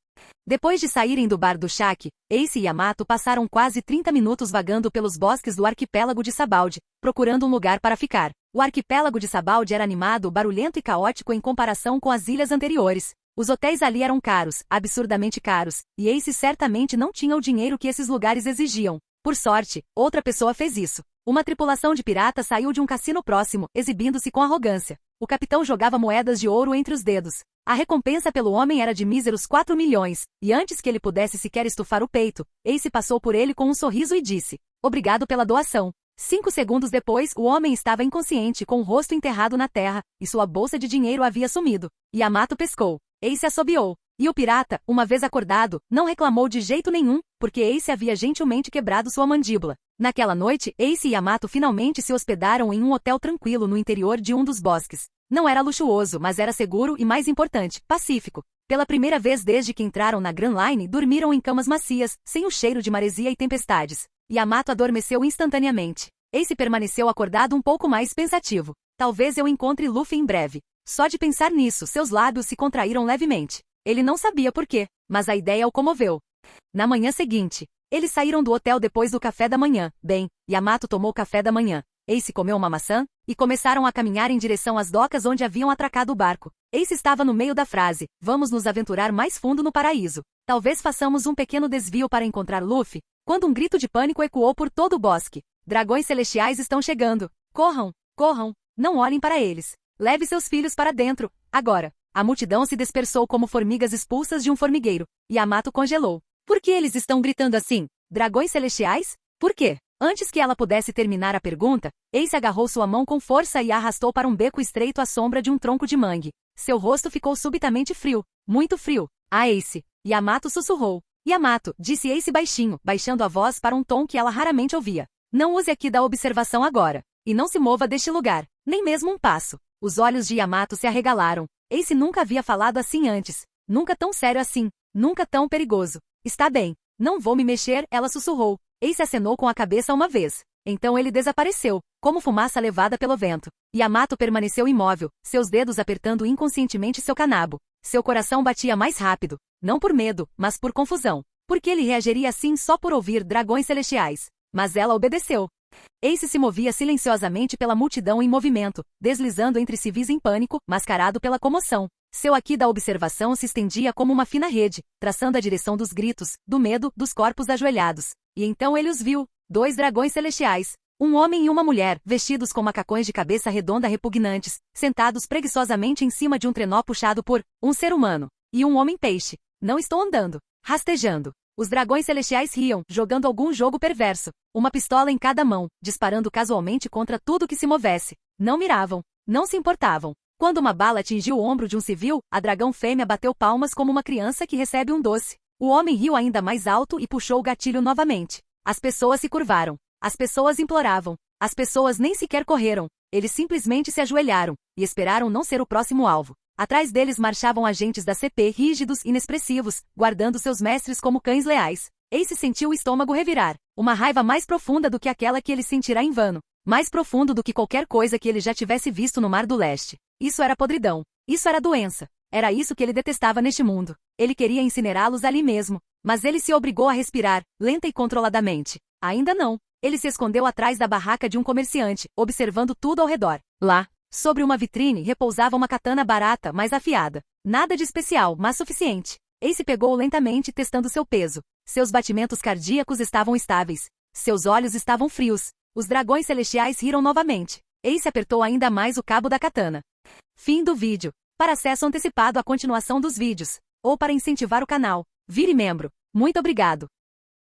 Depois de saírem do bar do Shaq, Ace e Yamato passaram quase 30 minutos vagando pelos bosques do arquipélago de Sabaldi, procurando um lugar para ficar. O arquipélago de Sabaldi era animado, barulhento e caótico em comparação com as ilhas anteriores. Os hotéis ali eram caros, absurdamente caros, e Ace certamente não tinha o dinheiro que esses lugares exigiam. Por sorte, outra pessoa fez isso. Uma tripulação de piratas saiu de um cassino próximo, exibindo-se com arrogância. O capitão jogava moedas de ouro entre os dedos. A recompensa pelo homem era de míseros 4 milhões, e antes que ele pudesse sequer estufar o peito, Ace passou por ele com um sorriso e disse, obrigado pela doação. 5 segundos depois, o homem estava inconsciente com o rosto enterrado na terra, e sua bolsa de dinheiro havia sumido. Yamato pescou. Ace assobiou. E o pirata, uma vez acordado, não reclamou de jeito nenhum, porque Ace havia gentilmente quebrado sua mandíbula. Naquela noite, Ace e Yamato finalmente se hospedaram em um hotel tranquilo no interior de um dos bosques. Não era luxuoso, mas era seguro e, mais importante, pacífico. Pela primeira vez desde que entraram na Grand Line, dormiram em camas macias, sem o cheiro de maresia e tempestades. Yamato adormeceu instantaneamente. Ace permaneceu acordado um pouco mais pensativo. Talvez eu encontre Luffy em breve. Só de pensar nisso, seus lábios se contraíram levemente. Ele não sabia por quê, mas a ideia o comoveu. Na manhã seguinte, eles saíram do hotel depois do café da manhã. Bem, Yamato tomou café da manhã. Ace comeu uma maçã, e começaram a caminhar em direção às docas onde haviam atracado o barco. Ace estava no meio da frase, vamos nos aventurar mais fundo no paraíso. Talvez façamos um pequeno desvio para encontrar Luffy, quando um grito de pânico ecoou por todo o bosque. Dragões celestiais estão chegando. Corram, corram, não olhem para eles. Leve seus filhos para dentro, agora. A multidão se dispersou como formigas expulsas de um formigueiro. Yamato congelou. Por que eles estão gritando assim? Dragões celestiais? Por quê? Antes que ela pudesse terminar a pergunta, Ace agarrou sua mão com força e a arrastou para um beco estreito à sombra de um tronco de mangue. Seu rosto ficou subitamente frio. Muito frio. Ah, Ace. Yamato sussurrou. Yamato, disse Ace baixinho, baixando a voz para um tom que ela raramente ouvia. Não use aqui da observação agora. E não se mova deste lugar. Nem mesmo um passo. Os olhos de Yamato se arregalaram. Ace nunca havia falado assim antes. Nunca tão sério assim. Nunca tão perigoso. Está bem. Não vou me mexer, ela sussurrou. Ace acenou com a cabeça uma vez. Então ele desapareceu, como fumaça levada pelo vento. Yamato permaneceu imóvel, seus dedos apertando inconscientemente seu canabo. Seu coração batia mais rápido. Não por medo, mas por confusão. Por que ele reagiria assim só por ouvir dragões celestiais? Mas ela obedeceu. Ace se movia silenciosamente pela multidão em movimento, deslizando entre civis em pânico, mascarado pela comoção. Seu aqui da observação se estendia como uma fina rede, traçando a direção dos gritos, do medo, dos corpos ajoelhados. E então ele os viu, 2 dragões celestiais, um homem e uma mulher, vestidos com macacões de cabeça redonda repugnantes, sentados preguiçosamente em cima de um trenó puxado por um ser humano. E um homem-peixe. Não estou andando. Rastejando. Os dragões celestiais riam, jogando algum jogo perverso. Uma pistola em cada mão, disparando casualmente contra tudo que se movesse. Não miravam. Não se importavam. Quando uma bala atingiu o ombro de um civil, a dragão fêmea bateu palmas como uma criança que recebe um doce. O homem riu ainda mais alto e puxou o gatilho novamente. As pessoas se curvaram. As pessoas imploravam. As pessoas nem sequer correram. Eles simplesmente se ajoelharam e esperaram não ser o próximo alvo. Atrás deles marchavam agentes da CP rígidos e inexpressivos, guardando seus mestres como cães leais. Ace sentiu o estômago revirar. Uma raiva mais profunda do que aquela que ele sentirá em vano. Mais profundo do que qualquer coisa que ele já tivesse visto no Mar do Leste. Isso era podridão. Isso era doença. Era isso que ele detestava neste mundo. Ele queria incinerá-los ali mesmo. Mas ele se obrigou a respirar, lenta e controladamente. Ainda não. Ele se escondeu atrás da barraca de um comerciante, observando tudo ao redor. Lá, sobre uma vitrine, repousava uma katana barata, mas afiada. Nada de especial, mas suficiente. Ace pegou-o lentamente, testando seu peso. Seus batimentos cardíacos estavam estáveis. Seus olhos estavam frios. Os dragões celestiais riram novamente. Ace apertou ainda mais o cabo da katana. Fim do vídeo. Para acesso antecipado à continuação dos vídeos, ou para incentivar o canal, vire membro. Muito obrigado.